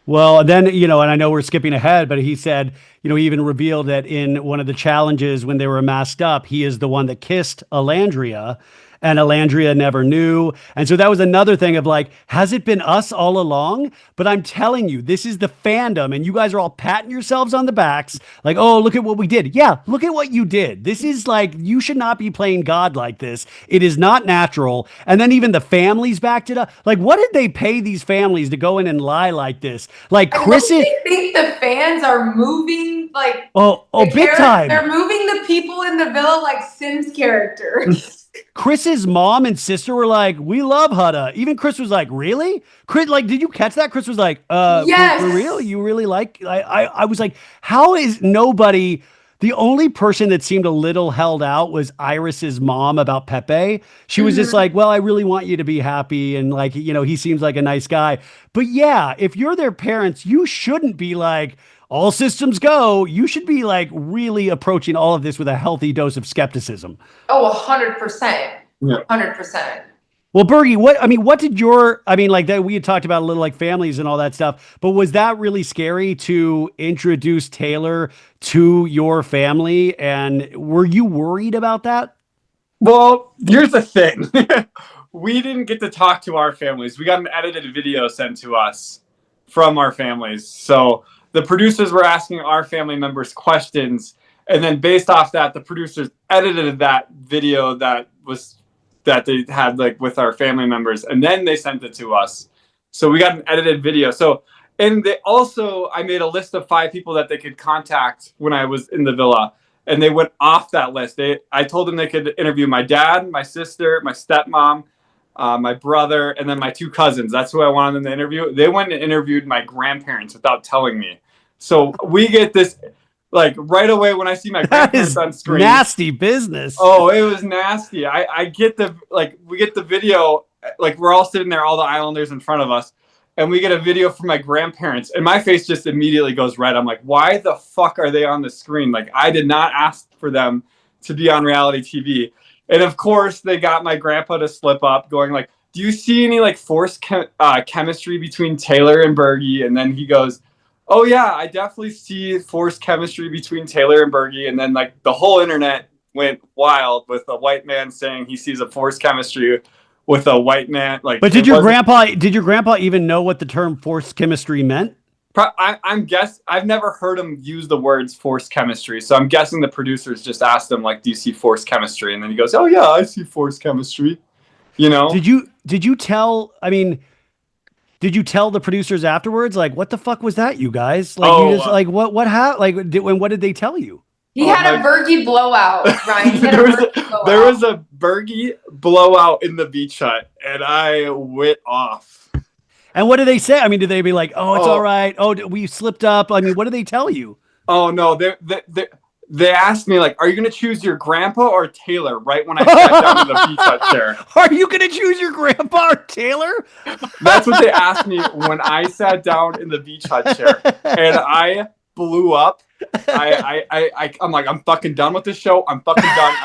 Well, then, you know, and I know we're skipping ahead, but he said, you know, he even revealed that in one of the challenges when they were masked up, he is the one that kissed Alandria. And Alandria never knew. And so that was another thing of like, has it been us all along? But I'm telling you, this is the fandom. And you guys are all patting yourselves on the backs. Like, oh, look at what we did. Yeah, look at what you did. This is like, you should not be playing God like this. It is not natural. And then even the families backed it up. Like, what did they pay these families to go in and lie like this? Like, Chris is... I think the fans are moving like... Oh, big time. They're moving the people in the villa like Sims characters. Chris's mom and sister were like, we love Hutta. Even Chris was like, really? Chris, like, did you catch that? Chris was like, yes. For real? You really like, I was like, how is nobody The only person that seemed a little held out was Iris's mom about Pepe. She was just like, well, I really want you to be happy. And like, he seems like a nice guy. But yeah, if you're their parents, you shouldn't be like, all systems go. You should be like really approaching all of this with a healthy dose of skepticism. Oh, 100%. Yeah. 100%. Well, Bergie, what did like that we had talked about a little like families and all that stuff, but was that really scary to introduce Taylor to your family? And were you worried about that? Well, here's the thing. We didn't get to talk to our families. We got an edited video sent to us from our families. So the producers were asking our family members questions. And then based off that, the producers edited that video that they had like with our family members, and then they sent it to us. So we got an edited video. So, and I made a list of 5 people that they could contact when I was in the villa, and they went off that list. I told them they could interview my dad, my sister, my stepmom, my brother, and then my 2 cousins. That's who I wanted them to interview. They went and interviewed my grandparents without telling me. So we get this like right away when I see my grandparents on screen. Nasty business. Oh, it was nasty. We get the video, like we're all sitting there, all the Islanders in front of us, and we get a video from my grandparents, and my face just immediately goes red. I'm like, why the fuck are they on the screen? Like, I did not ask for them to be on reality TV. And of course, they got my grandpa to slip up, going like, do you see any like forced chemistry between Taylor and Bergie? And then he goes, oh yeah, I definitely see forced chemistry between Taylor and Bergie. And then like the whole internet went wild with a white man saying he sees a forced chemistry with a white man. Like, but did your grandpa even know what the term forced chemistry meant? I've never heard him use the words forced chemistry. So I'm guessing the producers just asked him like, do you see forced chemistry? And then he goes, oh yeah, I see forced chemistry. Did you tell the producers afterwards? Like, what the fuck was that, you guys? Like, what happened? Like, what did they tell you? He had a Bergie blowout, Ryan. There was a Bergie blowout in the beach hut, and I went off. And what did they say? I mean, did they be like, oh, it's all right. Oh, we slipped up. I mean, what did they tell you? Oh, no. They asked me, like, are you going to choose your grandpa or Taylor right when I sat down in the beach hut chair? Are you going to choose your grandpa or Taylor? That's what they asked me when I sat down in the beach hut chair. And I blew up. I'm like, I'm fucking done with this show. I'm fucking done.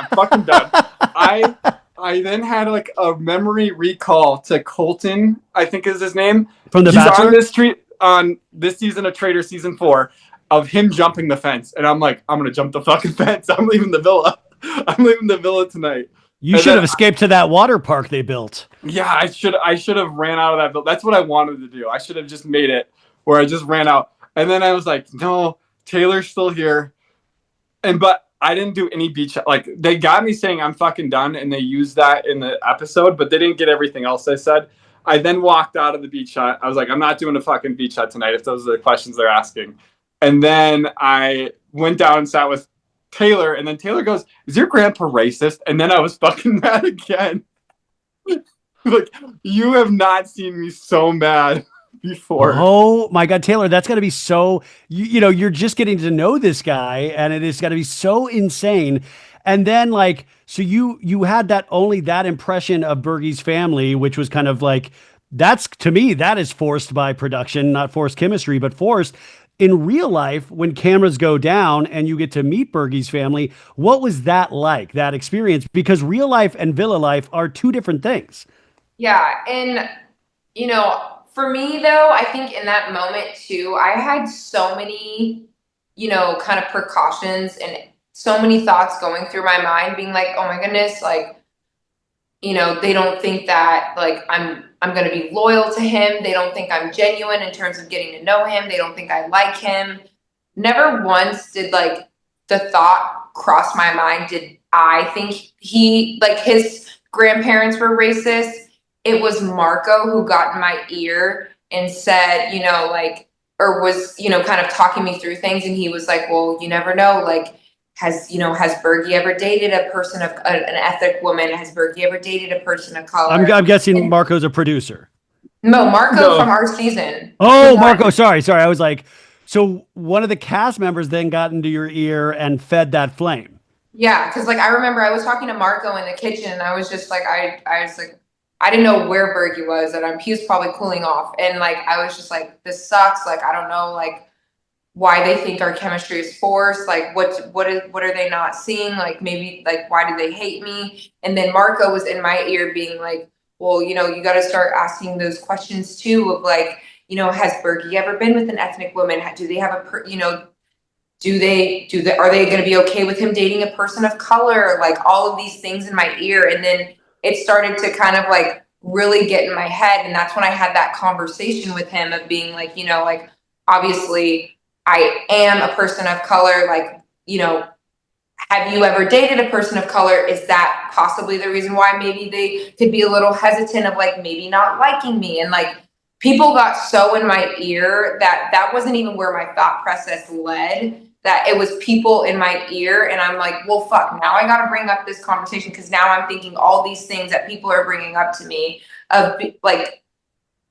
I then had like a memory recall to Colton, I think is his name. From The Bachelor? On this street on this season of Trader season 4 of him jumping the fence. And I'm like, I'm going to jump the fucking fence. I'm leaving the villa. I'm leaving the villa tonight. You should have escaped to that water park they built. Yeah, I should have ran out of that villa. That's what I wanted to do. I should have just made it where I just ran out. And then I was like, no, Taylor's still here. But I didn't do any beach. Like, they got me saying I'm fucking done, and they used that in the episode, but they didn't get everything else I said. I then walked out of the beach hut. I was like, I'm not doing a fucking beach hut tonight if those are the questions they're asking. And then I went down and sat with Taylor, and then Taylor goes, is your grandpa racist? And then I was fucking mad again. Like, you have not seen me so mad before. Oh my God, Taylor, that's got to be so, you're just getting to know this guy, and it has got to be so insane. And then like, so you had only that impression of Bergie's family, which was kind of like, to me, that is forced by production, not forced chemistry, but forced. In real life, when cameras go down and you get to meet Bergie's family, what was that like, that experience? Because real life and villa life are 2 different things. Yeah. And, for me, though, I think in that moment, too, I had so many, kind of precautions and so many thoughts going through my mind being like, oh, my goodness, like, they don't think that, like, I'm going to be loyal to him. They don't think I'm genuine in terms of getting to know him. They don't think I like him. Never once did, like, the thought cross my mind, did I think his grandparents were racist? It was Marco who got in my ear and said, or was, kind of talking me through things. And he was like, well, you never know. Like, has Bergie ever dated a person of an ethnic woman? Has Bergie ever dated a person of color? I'm guessing Marco's a producer. No, Marco from our season. Oh, Marco. Sorry. I was like, So one of the cast members then got into your ear and fed that flame. Yeah, because like I remember I was talking to Marco in the kitchen, and I was just like, I was like, I didn't know where Bergie was, and he was probably cooling off, and like I was just like, this sucks. Like I don't know, like why they think our chemistry is forced. Like what are they not seeing? Like maybe like why do they hate me? And then Marco was in my ear being like, well, you know, you got to start asking those questions too of like, you know, has Bergie ever been with an ethnic woman? Do they have you know, are they going to be okay with him dating a person of color? Like all of these things in my ear. And then it started to kind of like really get in my head. And that's when I had that conversation with him of being like, you know, like, obviously I am a person of color. Like, you know, have you ever dated a person of color? Is that possibly the reason why maybe they could be a little hesitant of like maybe not liking me? And like people got so in my ear that wasn't even where my thought process led, that it was people in my ear. And I'm like, well, fuck, now I got to bring up this conversation because now I'm thinking all these things that people are bringing up to me of like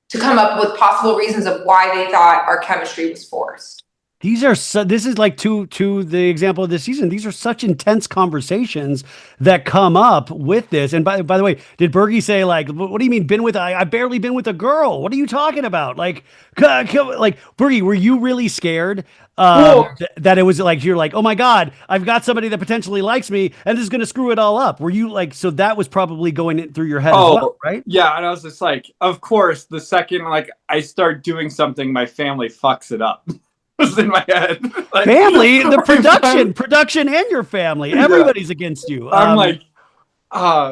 to come up with possible reasons of why they thought our chemistry was forced. These are this is like to the example of this season. These are such intense conversations that come up with this. And by the way, did Bergie say like, what do you mean been with? I barely been with a girl. What are you talking about? Like, like Bergie, were you really scared that it was like you're like, oh my God, I've got somebody that potentially likes me and this is going to screw it all up? Were you like, so that was probably going in through your head as well, right? Yeah, and I was just like, of course, the second like I start doing something, my family fucks it up. Was in my head. Like, family, the production and your family. Everybody's against you. I'm like,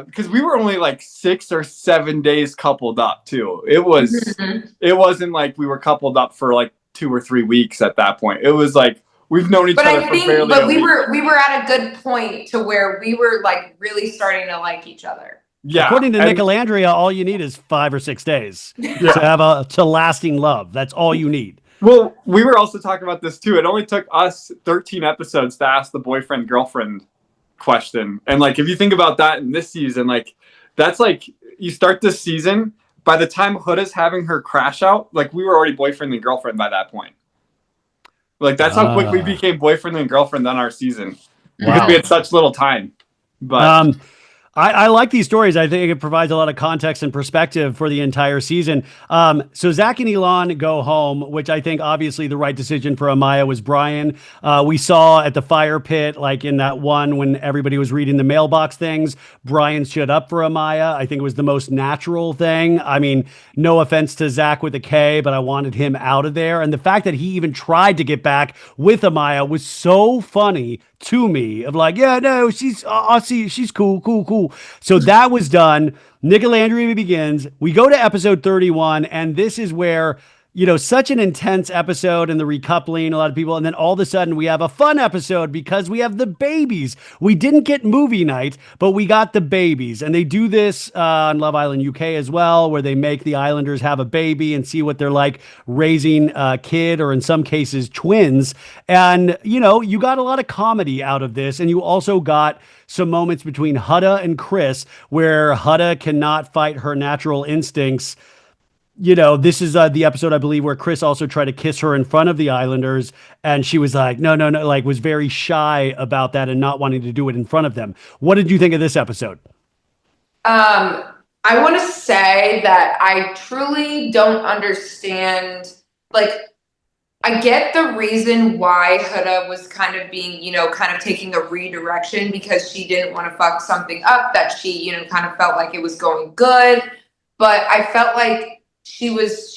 because we were only like 6 or 7 days coupled up too. It wasn't like we were coupled up for like 2 or 3 weeks at that point. It was like we've known each other for barely but we were at a good point to where we were like really starting to like each other. Yeah. According to Nicole, all you need is 5 or 6 days to have to lasting love. That's all you need. Well, we were also talking about this too. It only took us 13 episodes to ask the boyfriend-girlfriend question. And like, if you think about that in this season, like that's like, you start this season, by the time Huda's having her crash out, like we were already boyfriend and girlfriend by that point. Like that's how quick we became boyfriend and girlfriend on our season. Because we had such little time. But I like these stories. I think it provides a lot of context and perspective for the entire season. So Zach and Elon go home, which I think obviously the right decision for Amaya was Brian. We saw at the fire pit, like in that one when everybody was reading the mailbox things, Brian stood up for Amaya. I think it was the most natural thing. I mean, no offense to Zach with a K, but I wanted him out of there. And the fact that he even tried to get back with Amaya was so funny to me of like, yeah, no, I'll see, she's cool. So that was done. Nicolandria begins. We go to episode 31, and this is where, you know, such an intense episode and the recoupling, a lot of people. And then all of a sudden we have a fun episode because we have the babies. We didn't get movie night, but we got the babies. And they do this on Love Island UK as well, where they make the Islanders have a baby and see what they're like raising a kid, or in some cases twins. And, you know, you got a lot of comedy out of this. And you also got some moments between Huda and Chris where Huda cannot fight her natural instincts. You know, this is the episode, I believe, where Chris also tried to kiss her in front of the Islanders. And she was like, no, like was very shy about that and not wanting to do it in front of them. What did you think of this episode? I want to say that I truly don't understand. Like, I get the reason why Huda was kind of being, you know, kind of taking a redirection because she didn't want to fuck something up that she, you know, kind of felt like it was going good. But I felt like she was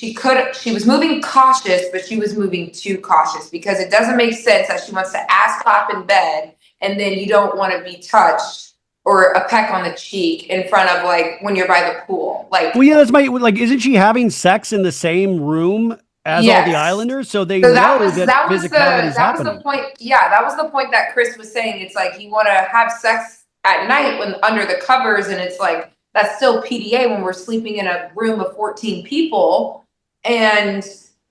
moving cautious, but she was moving too cautious, because it doesn't make sense that she wants to ass clap in bed and then you don't want to be touched or a peck on the cheek in front of, like, when you're by the pool. Like, well, yeah, that's like, isn't she having sex in the same room as all the Islanders? So they know that physicality is happening. Was the point. Yeah, that was the point that Chris was saying. It's like you want to have sex at night when under the covers, and it's like, that's still PDA when we're sleeping in a room of 14 people, and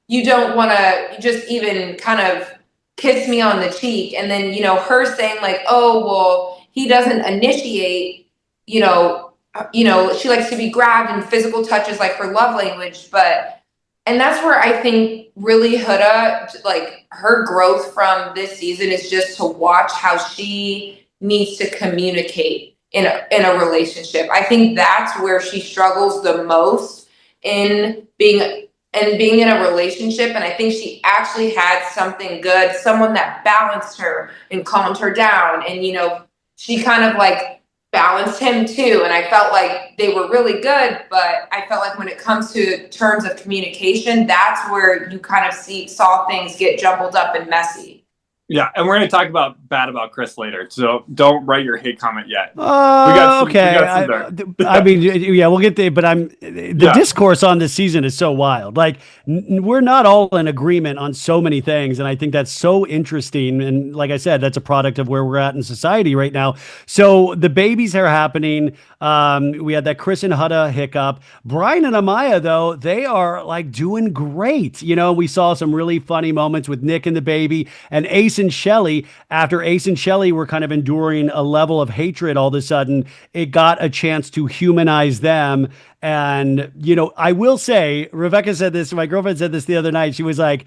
you don't want to just even kind of kiss me on the cheek. And then, you know, her saying like, oh, well, he doesn't initiate, you know, she likes to be grabbed, and physical touch is like her love language. But And that's where I think really Huda, like her growth from this season is just to watch how she needs to communicate in a relationship. I think that's where she struggles the most in being in a relationship. And I think she actually had something good, someone that balanced her and calmed her down. And, you know, she kind of like balanced him too. And I felt like they were really good, but I felt like when it comes to terms of communication, that's where you kind of saw things get jumbled up and messy. Yeah, and we're going to talk about Chris later, so don't write your hate comment yet. Okay. I mean, yeah, we'll get there, but the discourse on this season is so wild. Like, we're not all in agreement on so many things, and I think that's so interesting. And like I said, that's a product of where we're at in society right now. So the babies are happening. We had that Chris and Huda hiccup. Brian and Amaya, though, they are like doing great. You know, we saw some really funny moments with Nick and the baby, and Ace and Shelley. After Ace and Shelley were kind of enduring a level of hatred, all of a sudden it got a chance to humanize them. And, you know, I will say, Rebecca said this, my girlfriend said this the other night. She was like,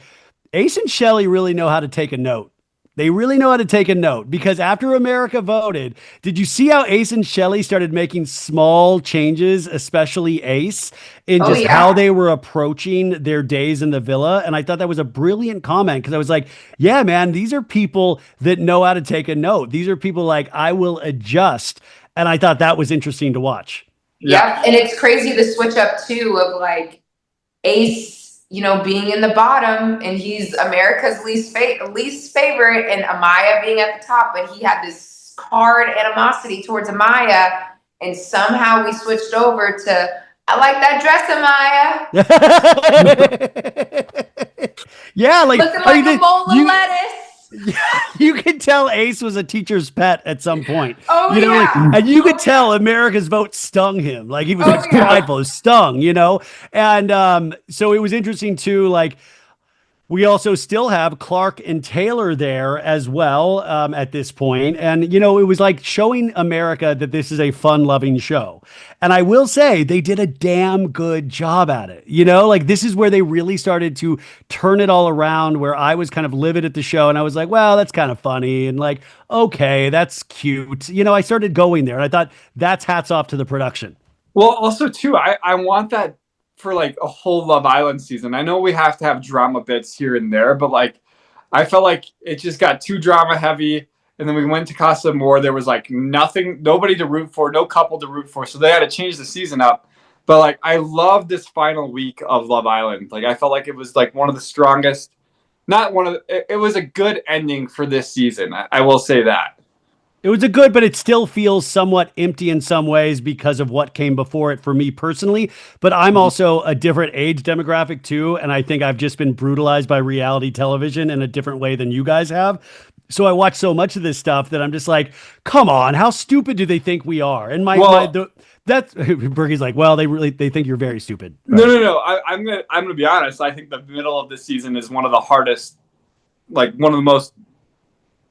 Ace and Shelley really know how to take a note. They really know how to take a note, because after America voted, did you see how Ace and Shelley started making small changes, especially Ace, in just how they were approaching their days in the villa? And I thought that was a brilliant comment, because I was like, yeah, man, these are people that know how to take a note. These are people like, I will adjust. And I thought that was interesting to watch. Yeah. And it's crazy the switch up too of like Ace, you know, being in the bottom, and he's America's least favorite, and Amaya being at the top, but he had this hard animosity towards Amaya, and somehow we switched over to, I like that dress, Amaya. Yeah, like looking like a bowl of lettuce. You could tell Ace was a teacher's pet at some point. Oh, you know, yeah. like, and you could tell America's vote stung him. Like, he was prideful, stung, you know? And so it was interesting too, like, we also still have Clark and Taylor there as well at this point. And, you know, it was like showing America that this is a fun-loving show. And I will say they did a damn good job at it. You know, like, this is where they really started to turn it all around, where I was kind of livid at the show and I was like, well, that's kind of funny. And like, okay, that's cute. You know, I started going there and I thought that's hats off to the production. Well, also too, I want that for like a whole Love Island season. I know we have to have drama bits here and there, but like, I felt like it just got too drama heavy. And then we went to Casa Amor. There was like nobody to root for, no couple to root for. So they had to change the season up. But like, I love this final week of Love Island. Like, I felt like it was like one of the strongest, it was a good ending for this season. I will say that. It was a good, but it still feels somewhat empty in some ways because of what came before it for me personally. But I'm also a different age demographic too. And I think I've just been brutalized by reality television in a different way than you guys have. So I watch so much of this stuff that I'm just like, come on, how stupid do they think we are? And that's Bergie's like, well, they think you're very stupid. Right? No. I'm gonna be honest. I think the middle of the season is one of the hardest, like one of the most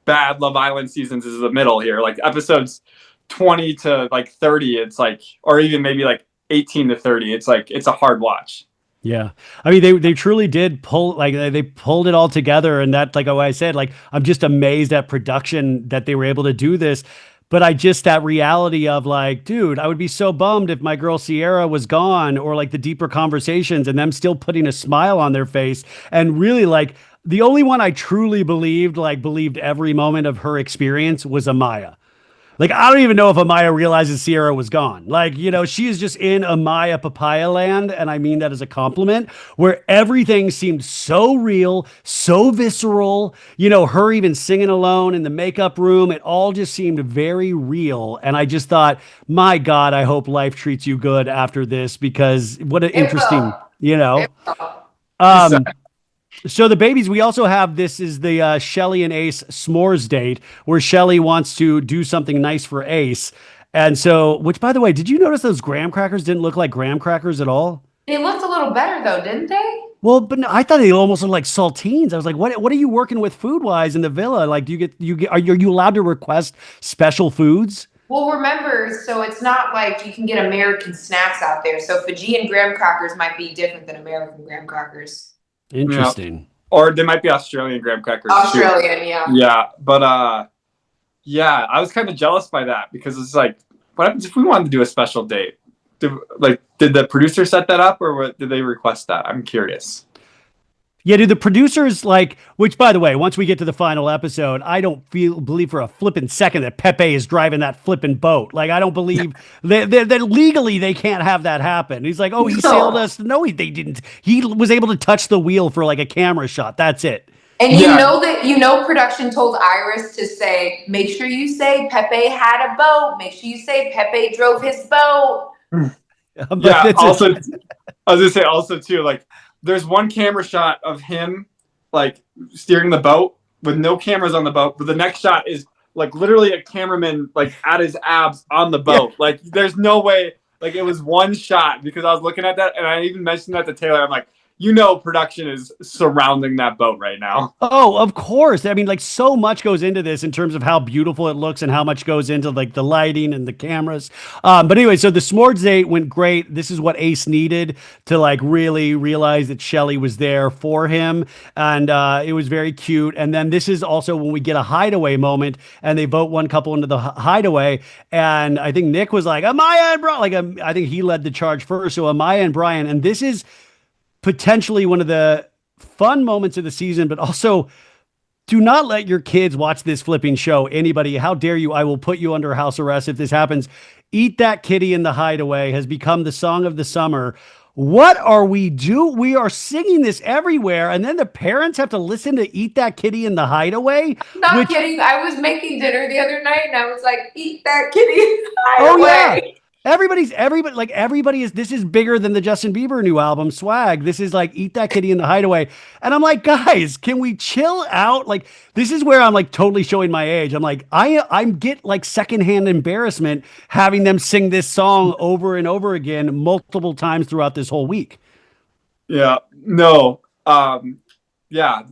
bad Love Island seasons is the middle here. Like episodes 20 to like 30, it's like, or even maybe like 18 to 30. It's like, it's a hard watch. Yeah. I mean, they truly did they pulled it all together. And that, like I said, like, I'm just amazed at production that they were able to do this. But that reality of like, dude, I would be so bummed if my girl Sierra was gone, or like the deeper conversations and them still putting a smile on their face. And really, like, the only one I truly believed every moment of her experience was Amaya. Like, I don't even know if Amaya realizes Sierra was gone. Like, you know, she is just in Amaya papaya land. And I mean that as a compliment, where everything seemed so real, so visceral, you know, her even singing alone in the makeup room. It all just seemed very real. And I just thought, my God, I hope life treats you good after this, because what an interesting, you know, so the babies, we also have, this is the Shelley and Ace s'mores date, where Shelley wants to do something nice for Ace. And so, which, by the way, did you notice those graham crackers didn't look like graham crackers at all? They looked a little better though, didn't they? Well, but no, I thought they almost looked like saltines. I was like, what are you working with food wise in the villa? Like, are you allowed to request special foods? Well, remember, so it's not like you can get American snacks out there. So Fijian graham crackers might be different than American graham crackers. Interesting. Yeah. Or they might be Australian graham crackers. Australian, yeah. Yeah, but yeah, I was kind of jealous by that because it's like, what happens if we wanted to do a special date? Did the producer set that up, or did they request that? I'm curious. Yeah, do the producers which by the way, once we get to the final episode, I don't believe for a flippin' second that Pepe is driving that flippin' boat. Like, I don't believe that legally they can't have that happen. He's like, oh, he sailed us. No, they didn't. He was able to touch the wheel for like a camera shot. That's it. And you know production told Iris to say, make sure you say Pepe had a boat. Make sure you say Pepe drove his boat. Yeah, also, I was gonna say also too, like, there's one camera shot of him like steering the boat with no cameras on the boat, but the next shot is like literally a cameraman like at his abs on the boat. Yeah. Like, there's no way. Like, it was one shot because I was looking at that, and I even mentioned that to Taylor. I'm like, production is surrounding that boat right now. Oh, of course. I mean, like, so much goes into this in terms of how beautiful it looks and how much goes into like the lighting and the cameras. But anyway, so the s'mores date went great. This is what Ace needed to like really realize that Shelly was there for him. And it was very cute. And then this is also when we get a hideaway moment and they vote one couple into the hideaway. And I think Nick was like, Amaya and Brian, I think he led the charge first. So Amaya and Brian, and this is potentially one of the fun moments of the season, but also do not let your kids watch this flipping show. Anybody, how dare you? I will put you under house arrest if this happens. Eat That Kitty in the Hideaway has become the song of the summer. What are we doing? We are singing this everywhere, and then the parents have to listen to Eat That Kitty in the Hideaway. Not kidding. I was making dinner the other night, and I was like, Eat That Kitty in the Hideaway. Oh, yeah. Everybody is, this is bigger than the Justin Bieber new album, Swag. This is like Eat That Kitty in the Hideaway. And I'm like, guys, can we chill out? Like, this is where I'm like totally showing my age. I'm like, I'm get like secondhand embarrassment having them sing this song over and over again multiple times throughout this whole week. Yeah, no. Yeah,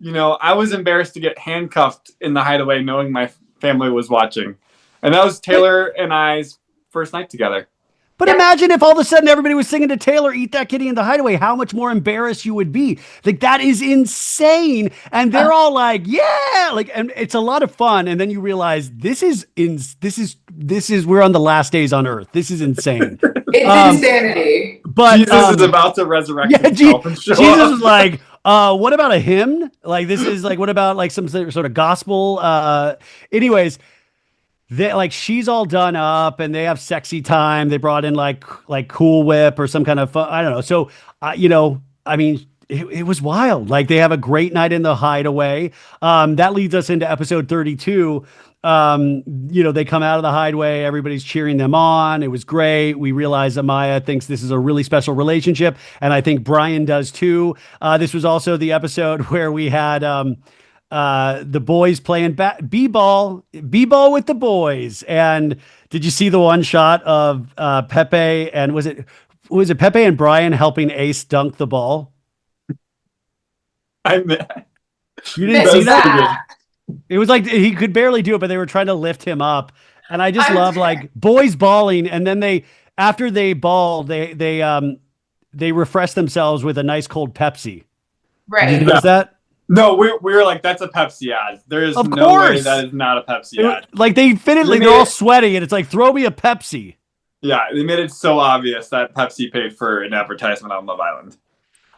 I was embarrassed to get handcuffed in the Hideaway knowing my family was watching. And that was Taylor and I's first night together. But imagine if all of a sudden everybody was singing to Taylor, Eat That Kitty in the Hideaway, how much more embarrassed you would be. Like, that is insane. And they're all like, yeah, like, and it's a lot of fun. And then you realize this is, we're on the last days on earth. This is insane. It's insanity. But Jesus is about to resurrect himself and show Jesus is like, what about a hymn? Like, this is like, what about like some sort of gospel? Anyways, she's all done up and they have sexy time. They brought in like Cool Whip or some kind of fun, I don't know. So, I mean, it was wild. Like, they have a great night in the Hideaway. That leads us into episode 32. They come out of the Hideaway. Everybody's cheering them on. It was great. We realize Amaya thinks this is a really special relationship. And I think Brian does too. This was also the episode where we had, the boys playing b-ball with the boys. And did you see the one shot of Pepe and was it Pepe and Brian helping Ace dunk the ball? You didn't see that? It was like he could barely do it, but they were trying to lift him up. And I just love like boys balling, and then after they ball, they refresh themselves with a nice cold Pepsi. Right. Did you notice that? No, we were like, that's a Pepsi ad. There is no way that is not a Pepsi ad. Like, they they're all sweaty, and it's like, throw me a Pepsi. Yeah, they made it so obvious that Pepsi paid for an advertisement on Love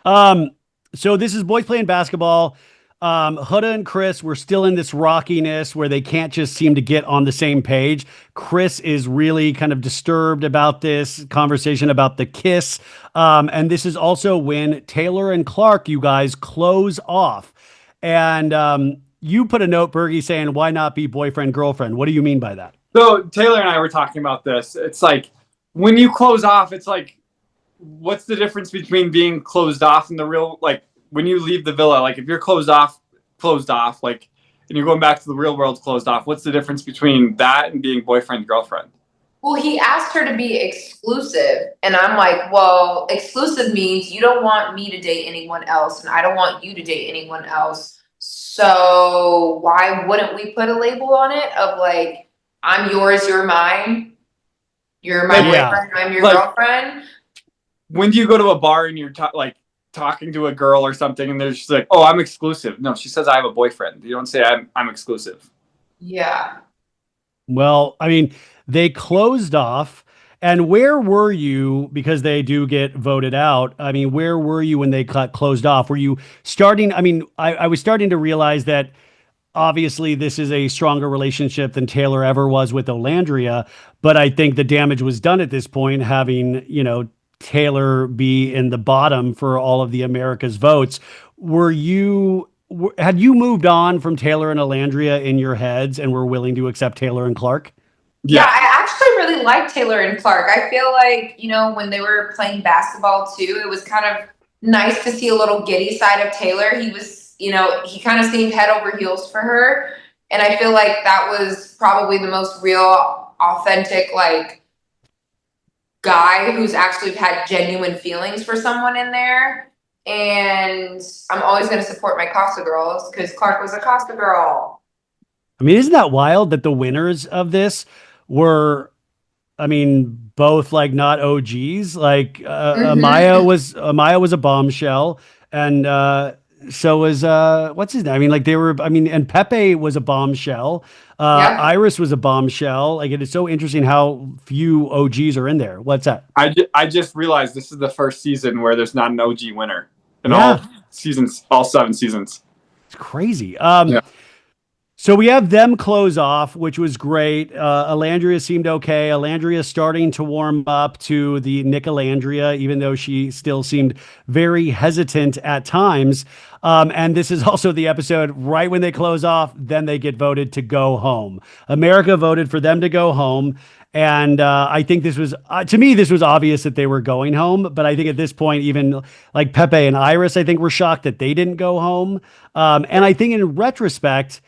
Island. So this is boys playing basketball. Huda and Chris were still in this rockiness where they can't just seem to get on the same page. Chris is really kind of disturbed about this conversation about the kiss. And this is also when Taylor and Clark, you guys, close off. And you put a note, Bergie, saying, why not be boyfriend, girlfriend? What do you mean by that? So Taylor and I were talking about this. It's like, when you close off, it's like, what's the difference between being closed off and the real, like, when you leave the villa, like, if you're closed off, like, and you're going back to the real world closed off, what's the difference between that and being boyfriend, girlfriend? Well, he asked her to be exclusive, and I'm like, well, exclusive means you don't want me to date anyone else, and I don't want you to date anyone else. So why wouldn't we put a label on it of like, I'm yours, you're mine. You're my boyfriend, I'm your girlfriend. When do you go to a bar and you're talking to a girl or something and they're just like, oh, I'm exclusive? No, she says I have a boyfriend. You don't say I'm exclusive. Yeah. Well, I mean, they closed off. And where were you? Because they do get voted out. I mean, where were you when they closed off? Were you starting? I mean, I was starting to realize that obviously this is a stronger relationship than Taylor ever was with Olandria. But I think the damage was done at this point, having, Taylor be in the bottom for all of the America's votes. Had you moved on from Taylor and Olandria in your heads and were willing to accept Taylor and Clark? Yeah, I actually really like Taylor and Clark. I feel like, when they were playing basketball too, it was kind of nice to see a little giddy side of Taylor. He was, he kind of seemed head over heels for her. And I feel like that was probably the most real, authentic, like, guy who's actually had genuine feelings for someone in there. And I'm always going to support my Costa girls because Clark was a Costa girl. I mean, isn't that wild that the winners of this were, I mean, both like not OGs. Like Amaya was a bombshell, and so was what's his name? I mean, like they were. I mean, and Pepe was a bombshell. Iris was a bombshell. Like it is so interesting how few OGs are in there. What's that? I just realized this is the first season where there's not an OG winner in all seasons, all 7 seasons. It's crazy. So we have them close off, which was great. Olandria seemed okay. Olandria starting to warm up to the Nicolandria, even though she still seemed very hesitant at times. And this is also the episode right when they close off, then they get voted to go home. America voted for them to go home. And I think this was, to me, this was obvious that they were going home. But I think at this point, even like Pepe and Iris, I think were shocked that they didn't go home. And I think in retrospect,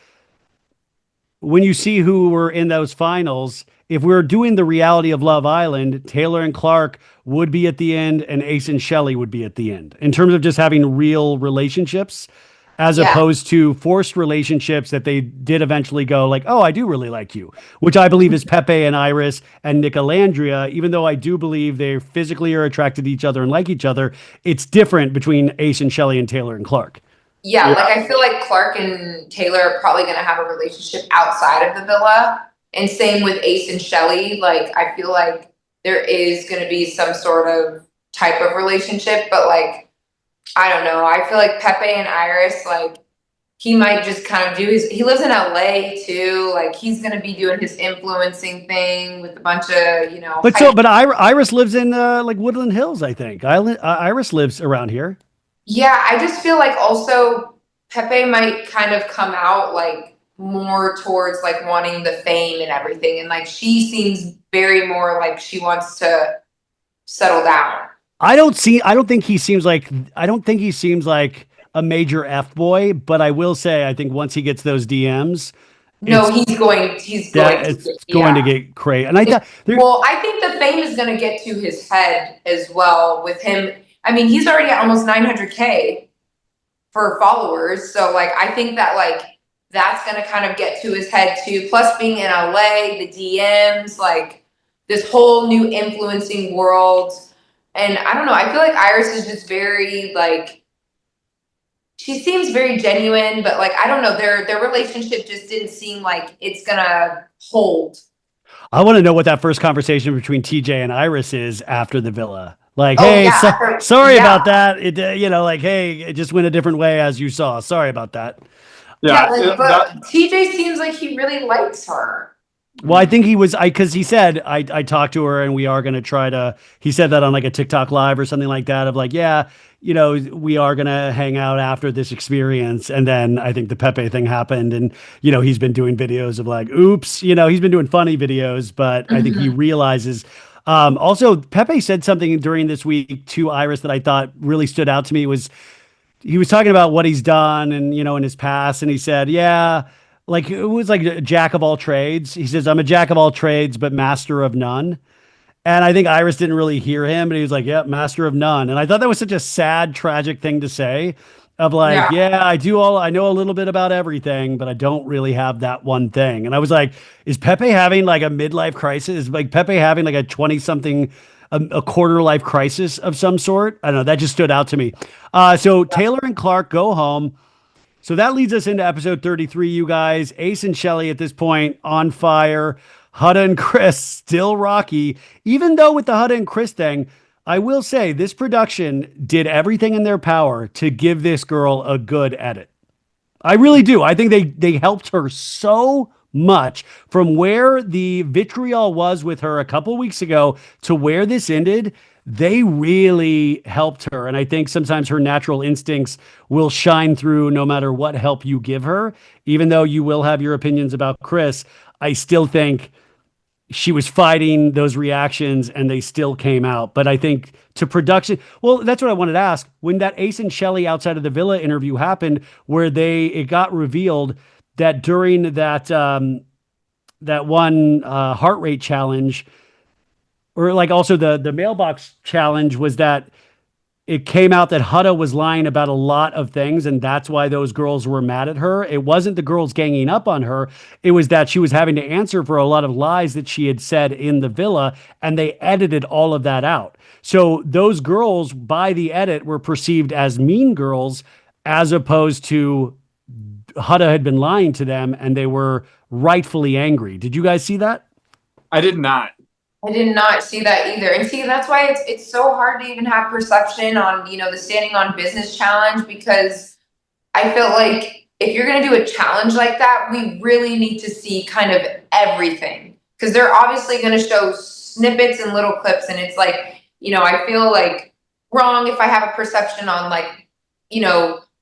when you see who were in those finals, if we were doing the reality of Love Island, Taylor and Clark would be at the end and Ace and Shelley would be at the end in terms of just having real relationships as opposed to forced relationships that they did eventually go like, oh, I do really like you, which I believe is Pepe and Iris and Nicolandria. Even though I do believe they physically are attracted to each other and like each other, it's different between Ace and Shelley and Taylor and Clark. Yeah, like I feel like Clark and Taylor are probably going to have a relationship outside of the villa. And same with Ace and Shelley. Like, I feel like there is going to be some sort of type of relationship. But, like, I don't know. I feel like Pepe and Iris, like, he might just kind of do he lives in LA too. Like, he's going to be doing his influencing thing with a bunch of, But Iris lives in, like, Woodland Hills, I think. Iris lives around here. Yeah, I just feel like also Pepe might kind of come out like more towards like wanting the fame and everything. And like she seems very more like she wants to settle down. I don't think he seems like a major F boy, but I will say I think once he gets those DMs, he's going to get crazy. And I think the fame is going to get to his head as well with him. I mean, he's already at almost 900K for followers. So, like, I think that, like, that's going to kind of get to his head, too. Plus, being in LA, the DMs, like, this whole new influencing world. And I don't know. I feel like Iris is just very, like, she seems very genuine. But, like, I don't know. Their relationship just didn't seem like it's going to hold. I want to know what that first conversation between TJ and Iris is after the villa. Like, hey, sorry about that. It, like, hey, it just went a different way as you saw. Sorry about that. But TJ seems like he really likes her. Well, I think because he said, I talked to her and we are going to try to, he said that on like a TikTok live or something like that of like, yeah, we are going to hang out after this experience. And then I think the Pepe thing happened and, he's been doing videos of like, oops, he's been doing funny videos, but I think he realizes. Also, Pepe said something during this week to Iris that I thought really stood out to me was he was talking about what he's done and, in his past. And he said, yeah, like it was like a jack of all trades. He says, I'm a jack of all trades, but master of none. And I think Iris didn't really hear him, but he was like, yeah, master of none. And I thought that was such a sad, tragic thing to say. of like, Yeah. yeah, I know a little bit about everything, but I don't really have that one thing. And I was like, is Pepe having like a midlife crisis? Is like Pepe having like a 20 something, a quarter life crisis of some sort? I don't know. That just stood out to me. So Taylor and Clark go home. So that leads us into episode 33, you guys. Ace and Shelly at this point on fire. Hutta and Chris still rocky. Even though with the Hutta and Chris thing, I will say this production did everything in their power to give this girl a good edit. I really do. I think they helped her so much from where the vitriol was with her a couple weeks ago to where this ended. They really helped her. And I think sometimes her natural instincts will shine through no matter what help you give her. Even though you will have your opinions about Chris, I still think she was fighting those reactions and they still came out. But I think to production, well, that's what I wanted to ask. When that Ace and Shelly outside of the villa interview happened, where it got revealed that during that one heart rate challenge, or like also the mailbox challenge, was that it came out that Hutta was lying about a lot of things, and that's why those girls were mad at her. It wasn't the girls ganging up on her. It was that she was having to answer for a lot of lies that she had said in the villa, and they edited all of that out. So those girls, by the edit, were perceived as mean girls, as opposed to Hutta had been lying to them, and they were rightfully angry. Did you guys see that? I did not. I did not see that either. And see, that's why it's so hard to even have perception on, the standing on business challenge, because I feel like if you're going to do a challenge like that, we really need to see kind of everything, because they're obviously going to show snippets and little clips. And it's like, I feel like wrong if I have a perception on like,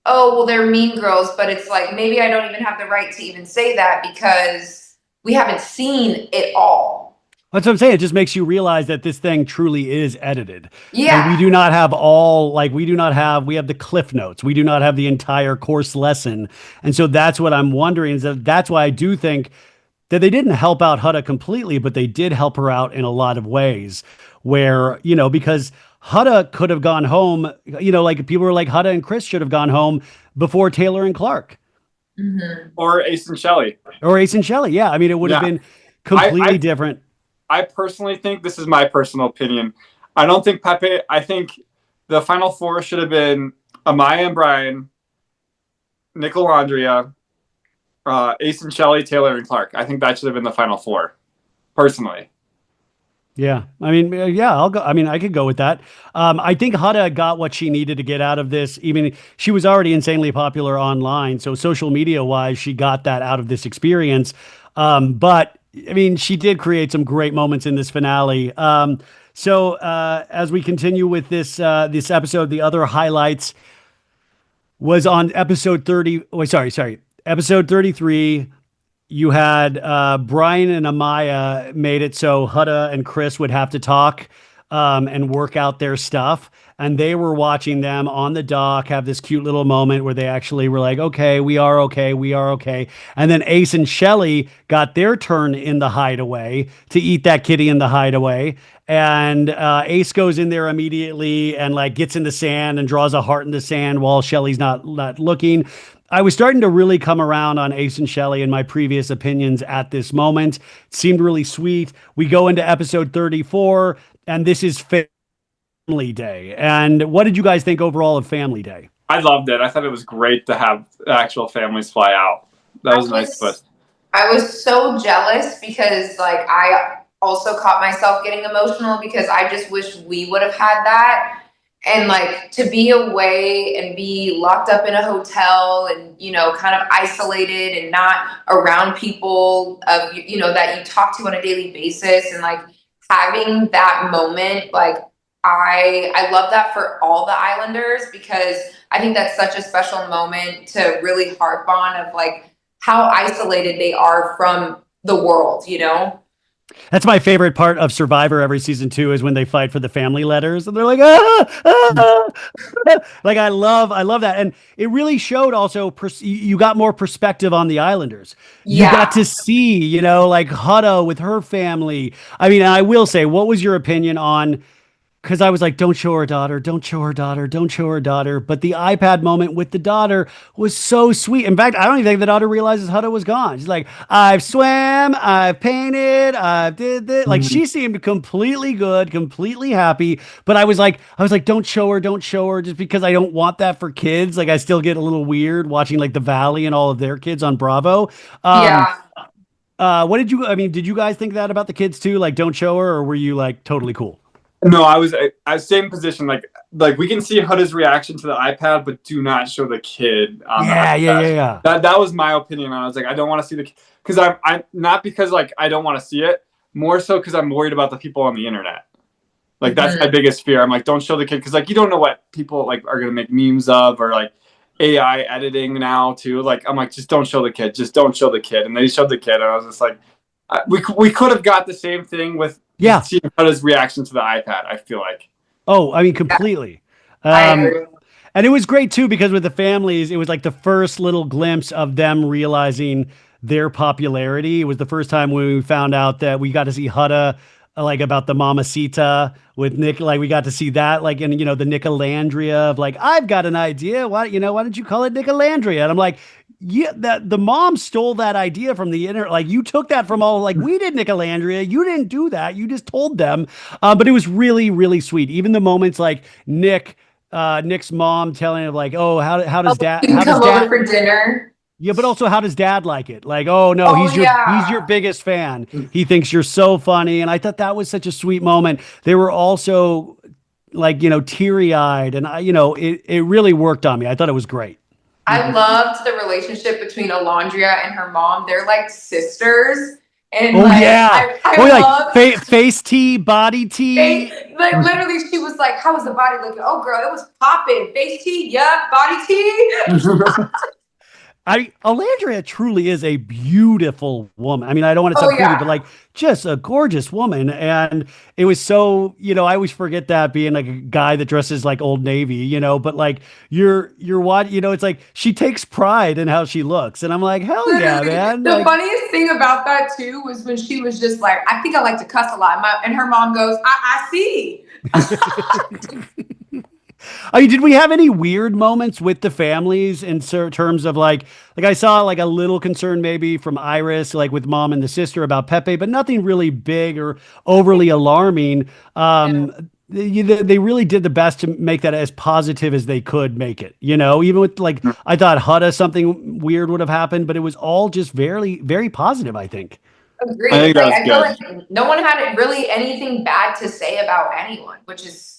oh, well, they're mean girls, but it's like, maybe I don't even have the right to even say that because we haven't seen it all. That's what I'm saying. It just makes you realize that this thing truly is edited. Yeah. And we do not have we have the cliff notes. We do not have the entire course lesson. And so that's what I'm wondering, is that's why I do think that they didn't help out Hutta completely, but they did help her out in a lot of ways where, because Hutta could have gone home, like people were like Hutta and Chris should have gone home before Taylor and Clark. Mm-hmm. Or Ace and Shelly. Yeah. I mean, it would have been completely different. I personally think, this is my personal opinion, I don't think Pepe, I think the final four should have been Amaya and Brian, Nicole, Andrea, Ace and Shelly, Taylor and Clark. I think that should have been the final four, personally. Yeah. I mean, yeah, I'll go. I mean, I could go with that. I think Hutta got what she needed to get out of this. Even she was already insanely popular online. So social media wise, she got that out of this experience. But I mean, she did create some great moments in this finale. So as we continue with this episode, the other highlights was on episode 30. Oh, sorry. Episode 33. You had Brian and Amaya made it so Hutta and Chris would have to talk and work out their stuff. And they were watching them on the dock have this cute little moment where they actually were like, okay, we are okay. We are okay. And then Ace and Shelly got their turn in the hideaway to eat that kitty in the hideaway. And Ace goes in there immediately and like gets in the sand and draws a heart in the sand while Shelly's not looking. I was starting to really come around on Ace and Shelly in my previous opinions at this moment. It seemed really sweet. We go into episode 34, and this is Family Day. And what did you guys think overall of Family Day? I loved it. I thought it was great to have actual families fly out. That was a nice twist. I was so jealous because like I also caught myself getting emotional because I just wish we would have had that. And like to be away and be locked up in a hotel and, kind of isolated and not around people of, that you talk to on a daily basis, and like having that moment, like I love that for all the Islanders, because I think that's such a special moment to really harp on of like how isolated they are from the world, That's my favorite part of Survivor every season too, is when they fight for the family letters and they're like, like I love that. And it really showed also, you got more perspective on the Islanders. You got to see, like Hutta with her family. I mean, I will say, what was your opinion on because I was like, don't show her daughter, don't show her daughter, don't show her daughter. But the iPad moment with the daughter was so sweet. In fact, I don't even think the daughter realizes Huda was gone. She's like, I've swam, I've painted, I've did this. Like Mhm. she seemed completely good, completely happy. But I was like, don't show her, just because I don't want that for kids. Like I still get a little weird watching like the Valley and all of their kids on Bravo. Um, Yeah. what did you? I mean, did you guys think that about the kids too? Like, don't show her, or were you like totally cool? No, I was same position. Like we can see Huda's reaction to the iPad, but do not show the kid on the Yeah, yeah, yeah, iPad. yeah. That was my opinion. I was like, I don't want to see the because I'm not because like I don't want to see it, more so because I'm worried about the people on the internet. Like that's my Mhm. biggest fear. I'm like, don't show the kid because like you don't know what people like are gonna make memes of or like AI editing now too. Like I'm like, just don't show the kid. Just don't show the kid. And they showed the kid, and I was just like, we could have got the same thing with Yeah. just seeing Huda's reaction to the iPad. I feel like. Oh, I mean, Yeah, completely. I Um, agree. and it was great too because with the families, it was like the first little glimpse of them realizing their popularity. It was the first time when we found out that we got to see Hutta, like about the Mamacita with Nick. Like we got to see that, like in the Nicolandria of like, I've got an idea. Why don't you call it Nicolandria? And I'm like, yeah, that the mom stole that idea from the internet. Like you took that from all like we did Nicolandria. You didn't do that. You just told them. But it was really, really sweet. Even the moments like Nick's mom telling him like, "Oh, how Oh, does dad? you can How does come over dad? for dinner. Yeah, but also how does dad like it? Like, oh no, Oh he's your yeah. biggest fan. He thinks you're so funny." And I thought that was such a sweet moment. They were also like teary eyed, and it really worked on me. I thought it was great. I loved the relationship between Alondria and her mom. They're like sisters. And Oh like yeah. Oh, I like love face tea, body tea. like literally she was like, how was the body looking? Oh girl, it was popping. Face tea, yeah, body tea. Alandria truly is a beautiful woman. I mean, I don't want to Oh sound creepy, but yeah. like just a gorgeous woman. And it was so, I always forget that being like a guy that dresses like Old Navy, but like you're what, it's like she takes pride in how she looks. And I'm like, hell yeah, Literally. man. The Like, funniest thing about that too was when she was just like, I think I like to cuss a lot. And her mom goes, I see. I mean, did we have any weird moments with the families in terms of like I saw like a little concern maybe from Iris, like with mom and the sister about Pepe, but nothing really big or overly alarming. They really did the best to make that as positive as they could make it, even with like, I thought Hutta something weird would have happened, but it was all just very, very positive, I think. I Agreed. think that Like was I feel good. like no one had really anything bad to say about anyone, which is,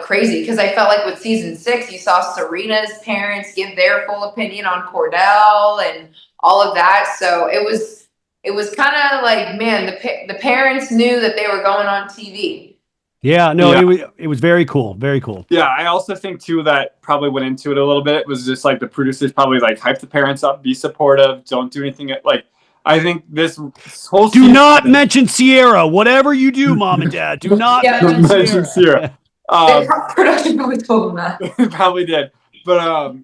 crazy. Because I felt like with season 6, you saw Serena's parents give their full opinion on Cordell and all of that. So it was kind of like, man, the parents knew that they were going on TV. Yeah, no, Yeah. it was very cool, very cool. Yeah, I also think too that probably went into it a little bit. It was just like the producers probably like hype the parents up, be supportive, don't do anything like I think this whole Do season not mention Sierra. Whatever you do, mom and dad, do not Yeah. mention mention Sierra. Sierra. Production probably told them that. Probably did. But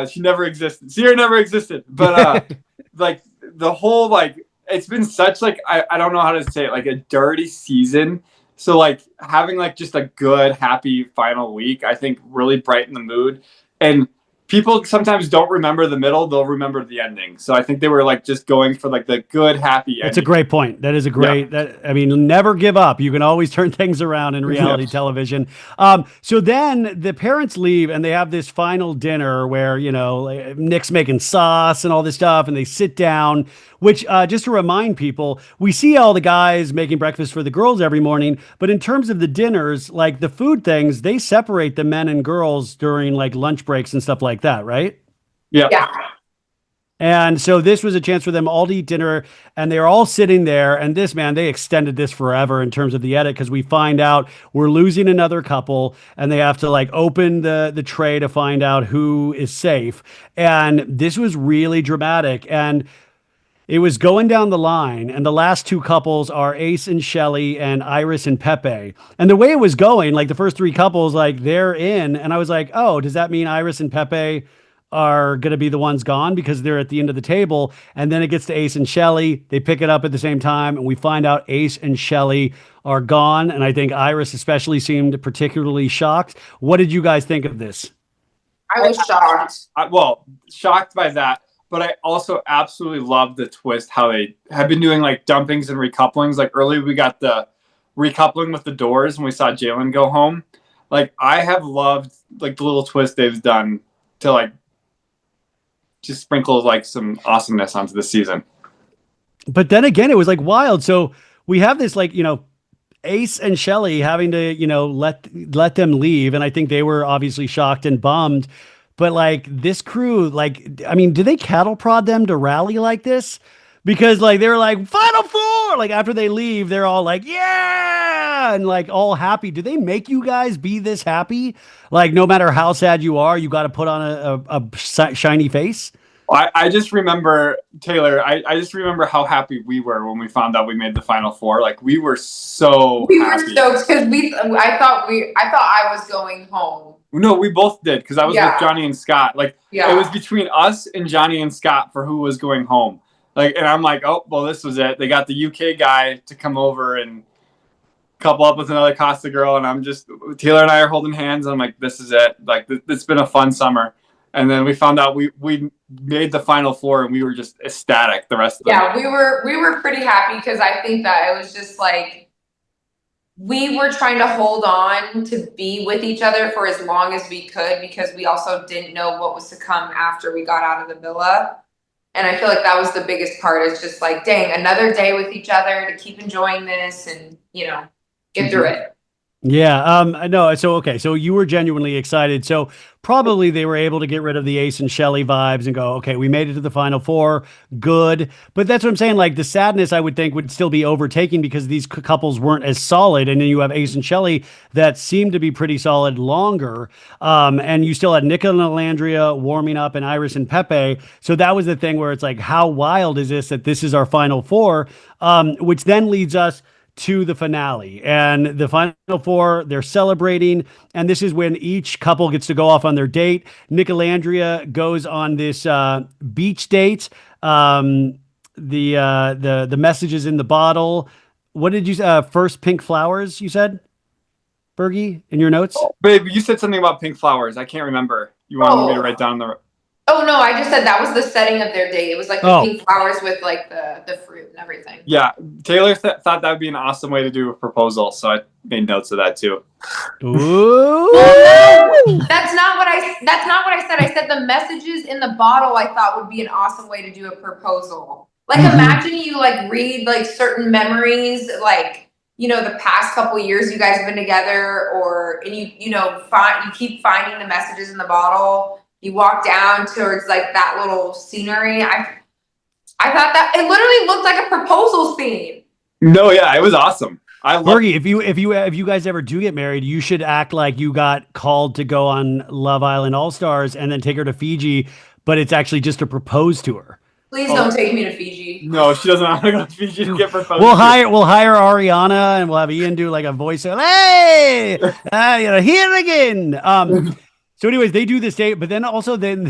she never existed. Sierra never existed. But like the whole like it's been such like I don't know how to say it, like a dirty season. So like having like just a good, happy final week, I think really brightened the mood. And people sometimes don't remember the middle, they'll remember the ending. So I think they were like just going for like the good, happy That's a ending. great point. That is a Yeah. great. I mean, never give up. You can always turn things around in reality Yeah. television. So then the parents leave and they have this final dinner where like, Nick's making sauce and all this stuff, and they sit down. Which just to remind people, we see all the guys making breakfast for the girls every morning, but in terms of the dinners, like the food things, they separate the men and girls during like lunch breaks and stuff like that, right? Yeah. Yeah. And so this was a chance for them all to eat dinner, and they're all sitting there. And this, man, they extended this forever in terms of the edit because we find out we're losing another couple, and they have to like open the tray to find out who is safe. And this was really dramatic, and it was going down the line, and the last two couples are Ace and Shelley and Iris and Pepe. And the way it was going, like the first three couples, like they're in, and I was like, oh, does that mean Iris and Pepe are going to be the ones gone because they're at the end of the table. And then it gets to Ace and Shelley. They pick it up at the same time, and we find out Ace and Shelley are gone. And I think Iris especially seemed particularly shocked. What did you guys think of this? I was shocked. Shocked by that. But I also absolutely love the twist, how they have been doing like dumpings and recouplings. Like earlier we got the recoupling with the doors and we saw Jalen go home. Like I have loved like the little twist they've done to like just sprinkle like some awesomeness onto the season. But then again, it was like wild. So we have this like, Ace and Shelley having to, let them leave. And I think they were obviously shocked and bummed. But like this crew, like, I mean, do they cattle prod them to rally like this? Because like they were like Final Four, like after they leave, they're all like, yeah, and like all happy. Do they make you guys be this happy? Like no matter how sad you are, you got to put on a shiny face. I just remember, Taylor, I just remember how happy we were when we found out we made the Final Four. Like we were so happy. We were stoked because I thought I was going home. No, we both did because I was with Johnny and Scott. Like it was between us and Johnny and Scott for who was going home. Like, and I'm like, oh, well, this was it. They got the UK guy to come over and couple up with another Costa girl, and Taylor and I are holding hands. And I'm like, this is it. Like it's been a fun summer. And then we found out we made the Final Four, and we were just ecstatic the rest of the night. We were pretty happy because I think that it was just like we were trying to hold on to be with each other for as long as we could because we also didn't know what was to come after we got out of the villa. And I feel like that was the biggest part. It's just like, dang, another day with each other to keep enjoying this and, get through it. Yeah. No. So, okay. So you were genuinely excited. So probably they were able to get rid of the Ace and Shelley vibes and go, okay, we made it to the Final Four. Good. But that's what I'm saying. Like the sadness I would think would still be overtaking because these couples weren't as solid. And then you have Ace and Shelley that seemed to be pretty solid longer. And you still had Nicole and Alandria warming up and Iris and Pepe. So that was the thing where it's like, how wild is this that this is our Final Four? Which then leads us to the finale. And the Final Four, they're celebrating. And this is when each couple gets to go off on their date. Nicolandria goes on this beach date. The messages in the bottle. What did you say? First pink flowers, you said? Bergie, in your notes? Oh, babe, you said something about pink flowers. I can't remember. You wanted me to write down the... Oh, no, I just said that was the setting of their date. It was like the pink flowers with like the fruit and everything. Yeah, Taylor thought that would be an awesome way to do a proposal, so I made notes of that too. Ooh. That's not what I said. I said the messages in the bottle I thought would be an awesome way to do a proposal. Like imagine you like read like certain memories, like the past couple years you guys have been together, and you keep finding the messages in the bottle. You walk down towards like that little scenery. I thought that it literally looked like a proposal scene. No, yeah, it was awesome. Bergie, if you guys ever do get married, you should act like you got called to go on Love Island All Stars and then take her to Fiji, but it's actually just to propose to her. Please don't take me to Fiji. No, she doesn't want to go to Fiji to get proposed. We'll hire Ariana and we'll have Ian do like a voice. Hey, here again. So anyways, they do this date, but then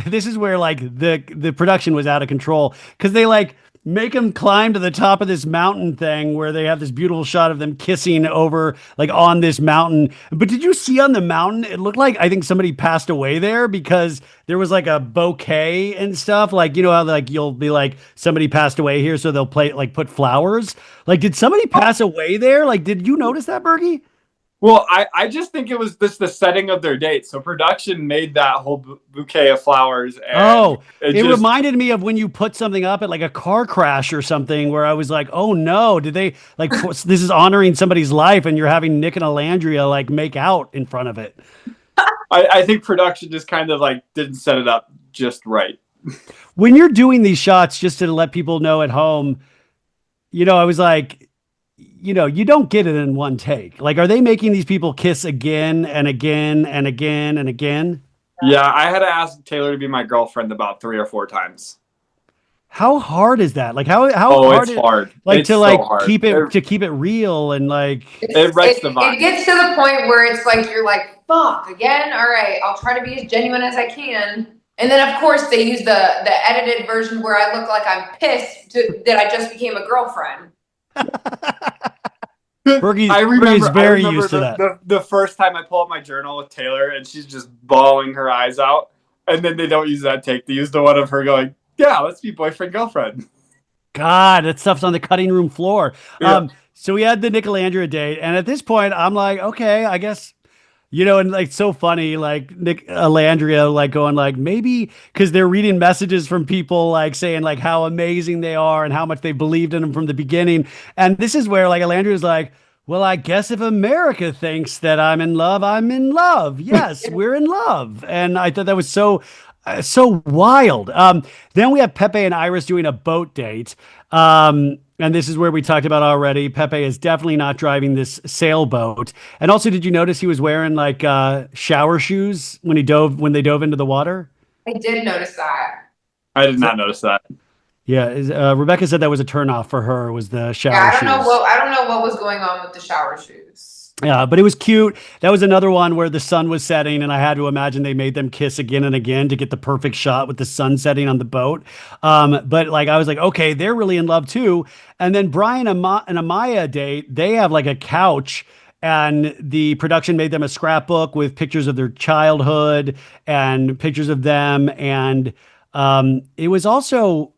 this is where like the production was out of control because they like make them climb to the top of this mountain thing where they have this beautiful shot of them kissing over like on this mountain. But did you see on the mountain? It looked like I think somebody passed away there because there was like a bouquet and stuff. Like, how like you'll be like somebody passed away here, so they'll put flowers. Like, did somebody pass away there? Like, did you notice that, Bergie? Well, I just think it was the setting of their date. So production made that whole bouquet of flowers. And it reminded me of when you put something up at like a car crash or something where I was like, oh no, did they like, this is honoring somebody's life and you're having Nick and Alandria like make out in front of it. I think production just kind of like didn't set it up just right. When you're doing these shots, just to let people know at home, I was like, you don't get it in one take. Like, are they making these people kiss again and again and again and again? Yeah, I had to ask Taylor to be my girlfriend about 3 or 4 times. How hard is that? Like, how hard? It's hard. Like it's to like so keep it real and like it wrecks the vibe. It gets to the point where it's like you're like, fuck again. All right, I'll try to be as genuine as I can. And then of course they use the edited version where I look like I'm pissed that I just became a girlfriend. I remember very used to that. The first time I pull up my journal with Taylor and she's just bawling her eyes out, and then they don't use that take. They use the one of her going, "Yeah, let's be boyfriend girlfriend." God, that stuff's on the cutting room floor. Yeah. So we had the Nickelandria date, and at this point, I'm like, okay, I guess, and like so funny, like Landria, like going like maybe because they're reading messages from people like saying like how amazing they are and how much they believed in them from the beginning, and this is where like Landria's like, well, I guess if America thinks that I'm in love, I'm in love. Yes, we're in love, and I thought that was so wild. Then we have Pepe and Iris doing a boat date. And this is where we talked about already. Pepe is definitely not driving this sailboat. And also, did you notice he was wearing like shower shoes when they dove into the water? I did notice that. I did not notice that. Yeah, Rebecca said that was a turnoff for her. Was the shower Yeah, shoes? I don't know what was going on with the shower shoes. Yeah, but it was cute. That was another one where the sun was setting, and I had to imagine they made them kiss again and again to get the perfect shot with the sun setting on the boat. But like I was like, okay, they're really in love too. And then Brian and Amaya date, they have like a couch, and the production made them a scrapbook with pictures of their childhood and pictures of them, and it was also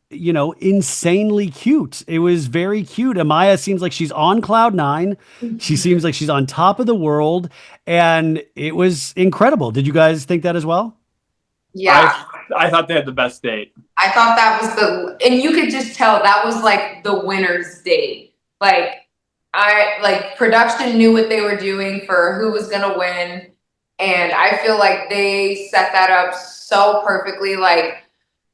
insanely cute. It was very cute. Amaya seems like she's on cloud nine. She seems like she's on top of the world, and it was incredible. Did you guys think that as well? Yeah. I thought they had the best date. I thought that was and you could just tell that was like the winner's date. Like production knew what they were doing for who was gonna win. And I feel like they set that up so perfectly. Like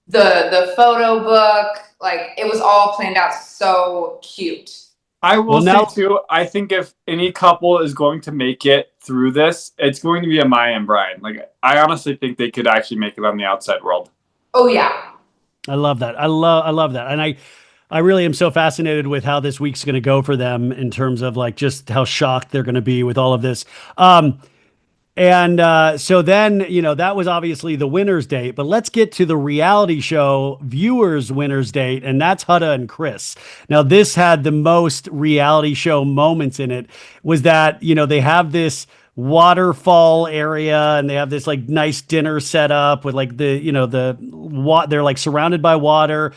the photo book, like it was all planned out so cute. I will say too, I think if any couple is going to make it through this, it's going to be Amaya and Brian. Like I honestly think they could actually make it on the outside world. Oh yeah. I love that. I love that. And I really am so fascinated with how this week's going to go for them in terms of like just how shocked they're going to be with all of this. So then, that was obviously the winner's date, but let's get to the reality show viewers winner's date. And that's Hutta and Chris. Now this had the most reality show moments in it was that, they have this waterfall area and they have this like nice dinner set up with like they're like surrounded by water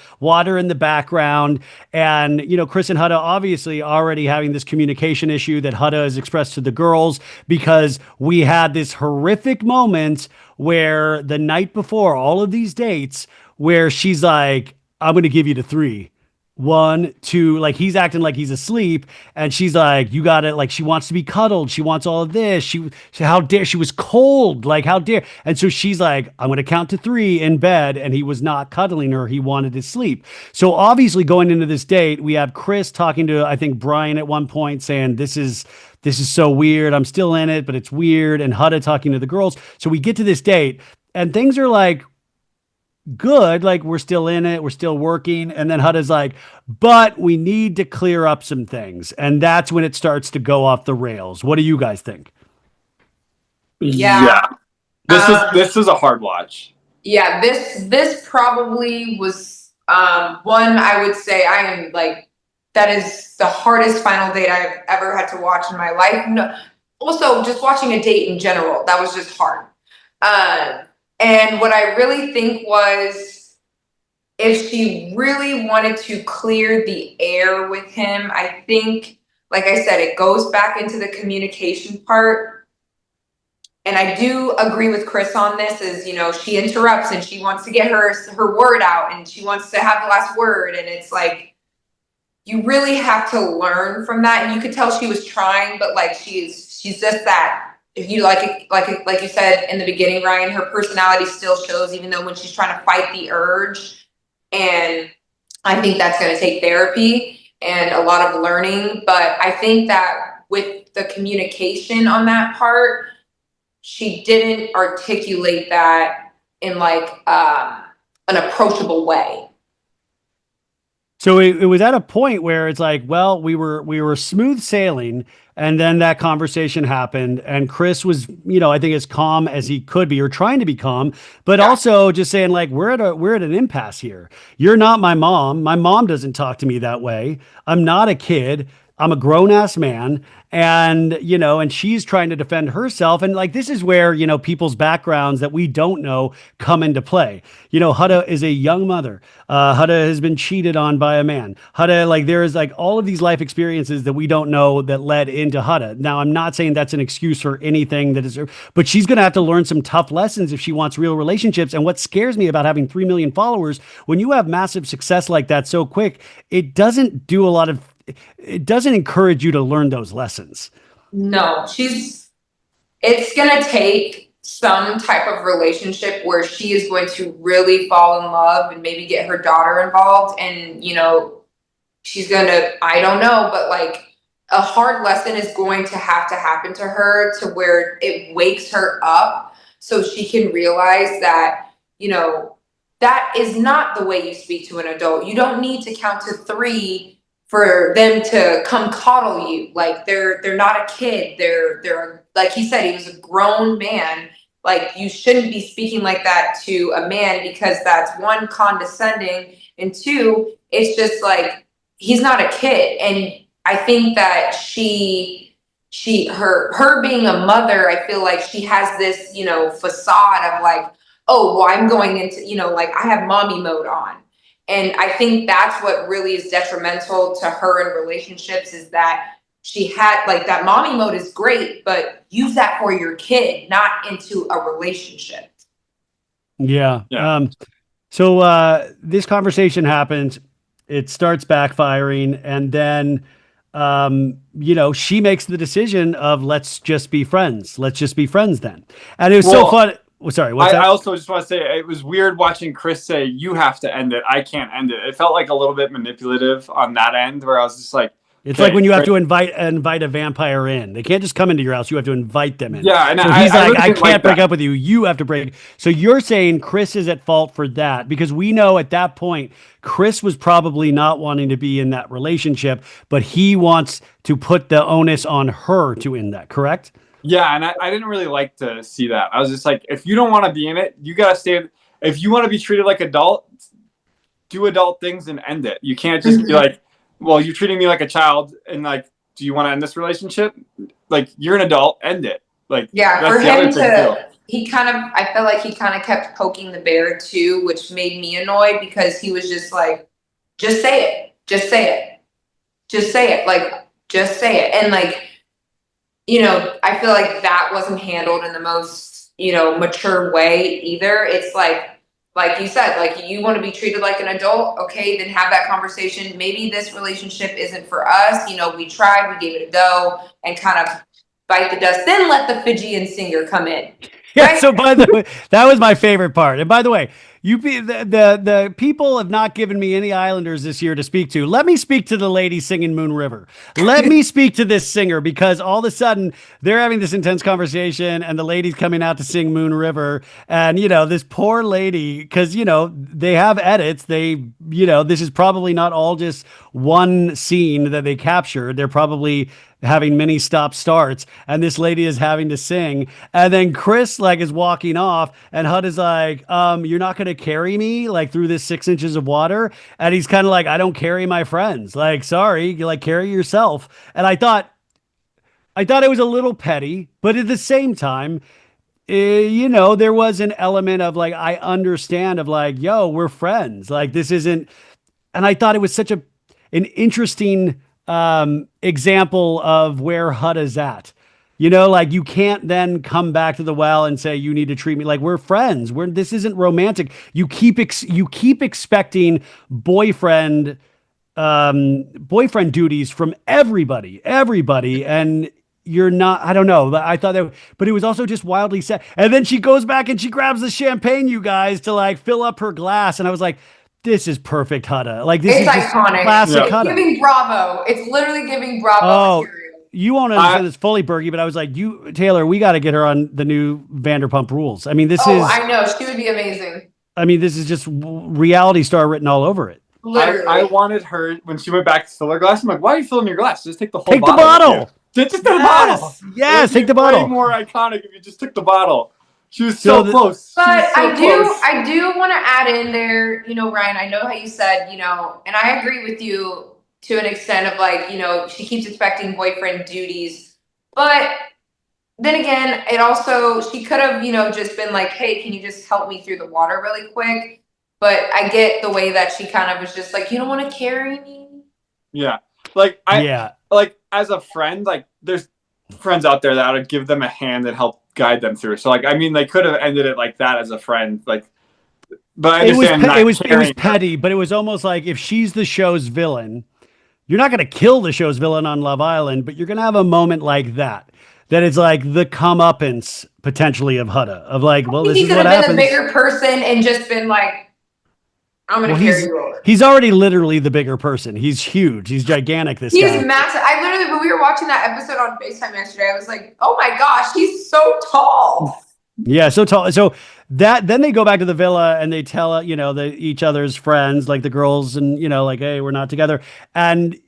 in the background. And, Chris and Hutta obviously already having this communication issue that Hutta has expressed to the girls because we had this horrific moment where the night before all of these dates where she's like, I'm going to give you the 3. 1, 2, like he's acting like he's asleep and she's like, you got it. Like she wants to be cuddled. She wants all of this. How dare, she was cold. Like how dare. And so she's like, I'm going to count to 3 in bed. And he was not cuddling her. He wanted to sleep. So obviously going into this date, we have Chris talking to, I think Brian at one point saying, this is so weird. I'm still in it, but it's weird. And Hutta talking to the girls. So we get to this date and things are like, good, like we're still in it, we're still working, and then Hutta's like, but we need to clear up some things, and that's when it starts to go off the rails. What do you guys think? Yeah. This is a hard watch. Yeah, this probably was one I would say I am like, that is the hardest final date I've ever had to watch in my life. No, also just watching a date in general, that was just hard. And what I really think was if she really wanted to clear the air with him, I think, like I said, it goes back into the communication part. And I do agree with Chris on this is, she interrupts and she wants to get her word out and she wants to have the last word. And it's like, you really have to learn from that. And you could tell she was trying, but like, she's just that. If you like you said in the beginning, Ryan, her personality still shows, even though when she's trying to fight the urge. And I think that's going to take therapy and a lot of learning. But I think that with the communication on that part, she didn't articulate that in like an approachable way. So it was at a point where it's like, well, we were smooth sailing, and then that conversation happened, and Chris was, I think as calm as he could be, or trying to be calm, but Yeah. also just saying like, we're at an impasse here. You're not my mom. My mom doesn't talk to me that way. I'm not a kid. I'm a grown ass man. And she's trying to defend herself. And like, this is where, people's backgrounds that we don't know come into play. Hutta is a young mother. Hutta has been cheated on by a man. Hutta, like, there is like all of these life experiences that we don't know that led into Hutta. Now, I'm not saying that's an excuse for anything that is, but she's going to have to learn some tough lessons if she wants real relationships. And what scares me about having 3 million followers, when you have massive success like that so quick, it doesn't encourage you to learn those lessons. No, it's going to take some type of relationship where she is going to really fall in love and maybe get her daughter involved. And, she's going to, I don't know, but like a hard lesson is going to have to happen to her to where it wakes her up so she can realize that, that is not the way you speak to an adult. You don't need to count to 3 for them to come coddle you. Like they're not a kid. They're like he said, he was a grown man. Like you shouldn't be speaking like that to a man, because that's 1, condescending, and 2, it's just like he's not a kid. And I think that her being a mother, I feel like she has this, facade of like, oh, well, I'm going into, like I have mommy mode on. And I think that's what really is detrimental to her in relationships, is that she had like that mommy mode is great, but use that for your kid, not into a relationship. Yeah. Yeah. So this conversation happens. It starts backfiring, and then she makes the decision of let's just be friends. Let's just be friends then. And it was so fun. Oh, sorry, what's that? I also just want to say it was weird watching Chris say, "You have to end it. I can't end it." It felt like a little bit manipulative on that end, where I was just like, it's like when you have to invite a vampire in. They can't just come into your house. You have to invite them in. Yeah, and so he's I like, really I didn't can't like break that. up with you. You have to break. So you're saying Chris is at fault for that, because we know at that point Chris was probably not wanting to be in that relationship, but he wants to put the onus on her to end that. Correct? Yeah, and I didn't really like to see that. I was just like, if you don't want to be in it, you gotta stay. If you want to be treated like adults, do adult things and end it. You can't just be like, well, you're treating me like a child, and like, do you want to end this relationship? Like, you're an adult, end it. Like, Yeah, that's for the other him thing too. I felt like he kind of kept poking the bear too, which made me annoyed, because he was just like, just say it. Just say it. Just say it. Like, just say it. And like, I feel like that wasn't handled in the most, mature way either. It's like you said, like you want to be treated like an adult. Okay, then have that conversation. Maybe this relationship isn't for us. We tried, we gave it a go, and kind of bite the dust. Then let the Fijian singer come in. Yeah. Right? So by the way, that was my favorite part. And by the way, the people have not given me any Islanders this year to speak to. Let me speak to the lady singing Moon River. Let me speak to this singer, because all of a sudden they're having this intense conversation, and the lady's coming out to sing Moon River, and this poor lady, because they have edits. This is probably not all just one scene that they captured. They're probably having many stop starts, and this lady is having to sing, and then Chris like is walking off, and Hud is like, you're not going to carry me like through this 6 inches of water. And he's kind of like, I don't carry my friends, like, sorry, you like carry yourself. And I thought it was a little petty, but at the same time, there was an element of like, I understand, of like, yo, we're friends, like this isn't. And I thought it was such an interesting example of where HUD is at. Like you can't then come back to the well and say, you need to treat me like we're friends. This isn't romantic. You keep expecting boyfriend duties from everybody. And you're not, I don't know. I thought that, but it was also just wildly sad. And then she goes back and she grabs the champagne, you guys, to like fill up her glass. And I was like, this is perfect Hutta. Like this It's is just iconic. classic It's Hutta. giving Bravo. It's literally giving Bravo Oh, material. you won't understand this fully, Bergie, but I was like, Taylor, we got to get her on the new Vanderpump Rules. I mean, I know. She would be amazing. this is just reality star written all over it. Literally. I wanted her when she went back to fill her glass. I'm like, why are you filling your glass? Just take the whole Take bottle. the bottle. Just take the bottle. Yes, take the Way bottle. more iconic if you just took the bottle. She was So so close. But Close. I do want to add in there, Ryan, I know how you said, and I agree with you to an extent of like, she keeps expecting boyfriend duties. But then again, it also, she could have, just been like, hey, can you just help me through the water really quick? But I get the way that she kind of was just like, you don't want to carry me? Yeah. Like, as a friend, like, there's friends out there that would give them a hand and help guide them through. So, like, I mean, they could have ended it like that as a friend. Like, but I understand it was petty, but it was almost like if she's the show's villain, you're not going to kill the show's villain on Love Island, but you're going to have a moment like that. That it's like the comeuppance potentially of Huda. Of like, well, this is what happens. He could have been the bigger person and just been like, I'm going to carry you over. He's already literally the bigger person. He's huge. He's gigantic, this guy. He's massive. I literally, when we were watching that episode on FaceTime yesterday, I was like, oh my gosh, he's so tall. Yeah, so tall. So then they go back to the villa and they tell, each other's friends, like the girls and, like, hey, we're not together. And,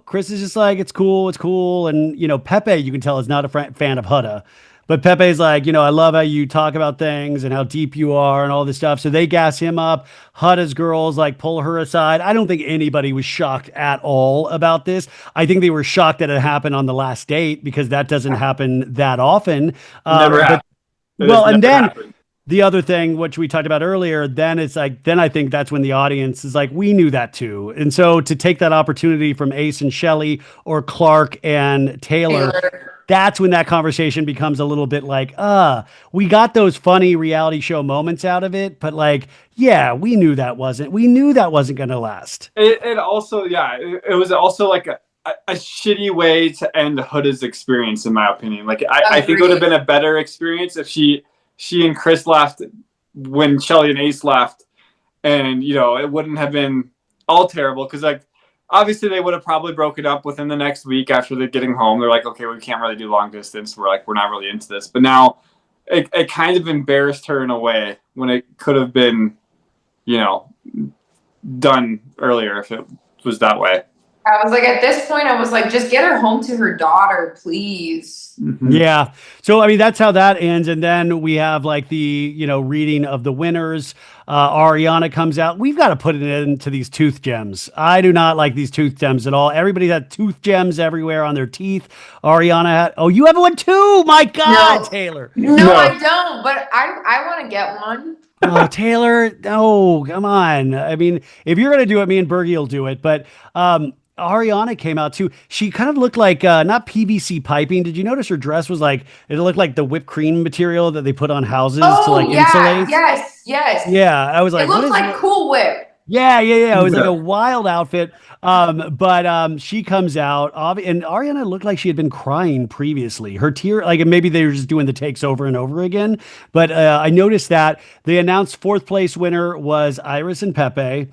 Chris is just like, it's cool. And, Pepe, you can tell, is not a fan of Huda. But Pepe's like, I love how you talk about things and how deep you are and all this stuff. So they gas him up. Huda's girls like pull her aside. I don't think anybody was shocked at all about this. I think they were shocked that it happened on the last date because that doesn't happen that often. Never happened. Well, and then the other thing, which we talked about earlier, then it's like, then I think that's when the audience is like, we knew that too. And so to take that opportunity from Ace and Shelley or Clark and Taylor, that's when that conversation becomes a little bit like, we got those funny reality show moments out of it, but like, yeah, we knew that wasn't going to last. It also, it was also like a shitty way to end Huda's experience, in my opinion. Like, I think it would have been a better experience if she and Chris left when Shelley and Ace left, and it wouldn't have been all terrible because, like, obviously they would have probably broken up within the next week after they're getting home. They're like, okay, we can't really do long distance. We're not really into this. But now it kind of embarrassed her in a way when it could have been, done earlier if it was that way. I was like, at this point, I was like, just get her home to her daughter, please. Mm-hmm. Yeah. So, I mean, that's how that ends. And then we have like the, reading of the winners. Ariana comes out. We've got to put it into these tooth gems. I do not like these tooth gems at all. Everybody had tooth gems everywhere on their teeth. Ariana had, you have one too. My God, no. Taylor. No, I don't, but I want to get one. Oh, Taylor. No, come on. I mean, if you're going to do it, me and Bergie will do it. But, Ariana came out too. She kind of looked like not PVC piping. Did you notice her dress was like it looked like the whipped cream material that they put on houses to like insulate? Yes. Yeah, I was like, it looks like Cool Whip. Yeah. It was like a wild outfit. But she comes out, and Ariana looked like she had been crying previously. Her tear, like, and maybe they were just doing the takes over and over again. But I noticed that they announced fourth place winner was Iris and Pepe,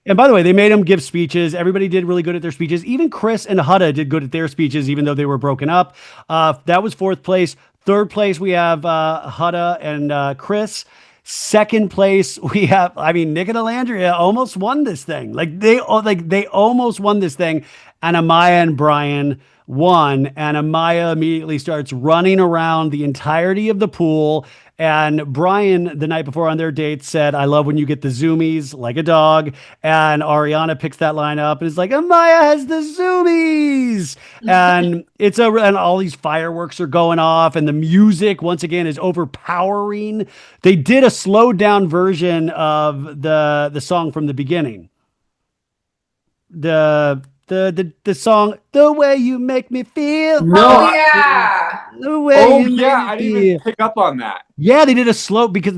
And by the way, they made them give speeches. Everybody did really good at their speeches. Even Chris and Huda did good at their speeches, even though they were broken up. That was fourth place. Third place, we have Huda and Chris. Second place, we have, Nick and Alandria almost won this thing. They almost won this thing. And Amaya and Brian won. And Amaya immediately starts running around the entirety of the pool. And Brian, the night before on their date, said, I love when you get the zoomies like a dog. And Ariana picks that line up and is like, Amaya has the zoomies. And and all these fireworks are going off. And the music, once again, is overpowering. They did a slowed down version of the song from the beginning. The song, The Way You Make Me Feel. No, The way you I didn't even pick up on that. Yeah, they did a slow because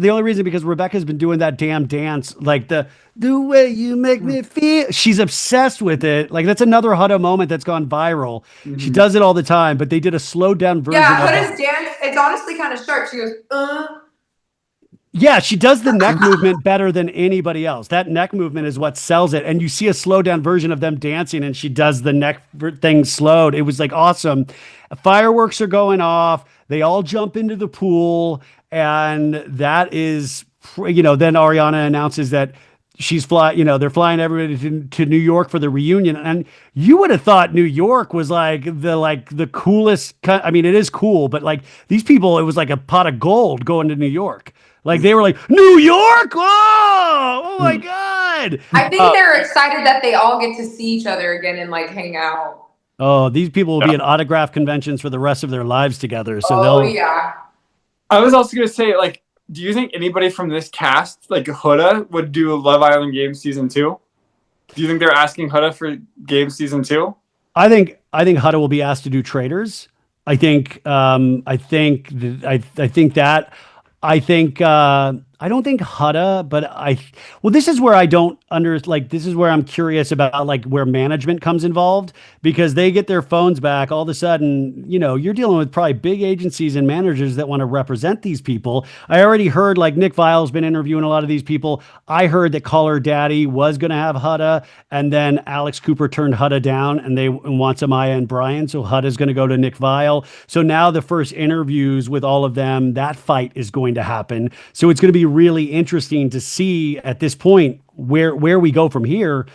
Rebecca's been doing that damn dance, like the way you make me feel. She's obsessed with it. Like that's another Huda moment that's gone viral. Mm-hmm. She does it all the time, but they did a slowed down version. Yeah, Huda's dance. It's honestly kind of sharp. She goes, Yeah, she does the neck movement better than anybody else. That neck movement is what sells it. And you see a slowed down version of them dancing and she does the neck thing slowed. It was like awesome. Fireworks are going off. They all jump into the pool. And that is, then Ariana announces that she's they're flying everybody to New York for the reunion. And you would have thought New York was like the coolest. I mean, it is cool, but like these people, it was like a pot of gold going to New York. Like they were like, New York! Oh my God. I think they're excited that they all get to see each other again and like hang out. Oh, these people will be at autograph conventions for the rest of their lives together. So yeah. I was also going to say, like, do you think anybody from this cast, like Huda, would do Love Island Game Season 2? Do you think they're asking Huda for Game Season 2? I think Huda will be asked to do Traders. I think I don't think Huda, but this is where I don't this is where I'm curious about like where management comes involved, because they get their phones back all of a sudden, you're dealing with probably big agencies and managers that want to represent these people. I already heard like Nick Vile's been interviewing a lot of these people. I heard that Call Her Daddy was going to have Huda, and then Alex Cooper turned Huda down and they want Amaya and Brian. So Huda's going to go to Nick Vile. So now the first interviews with all of them, that fight is going to happen. So it's going to be really interesting to see at this point where we go from here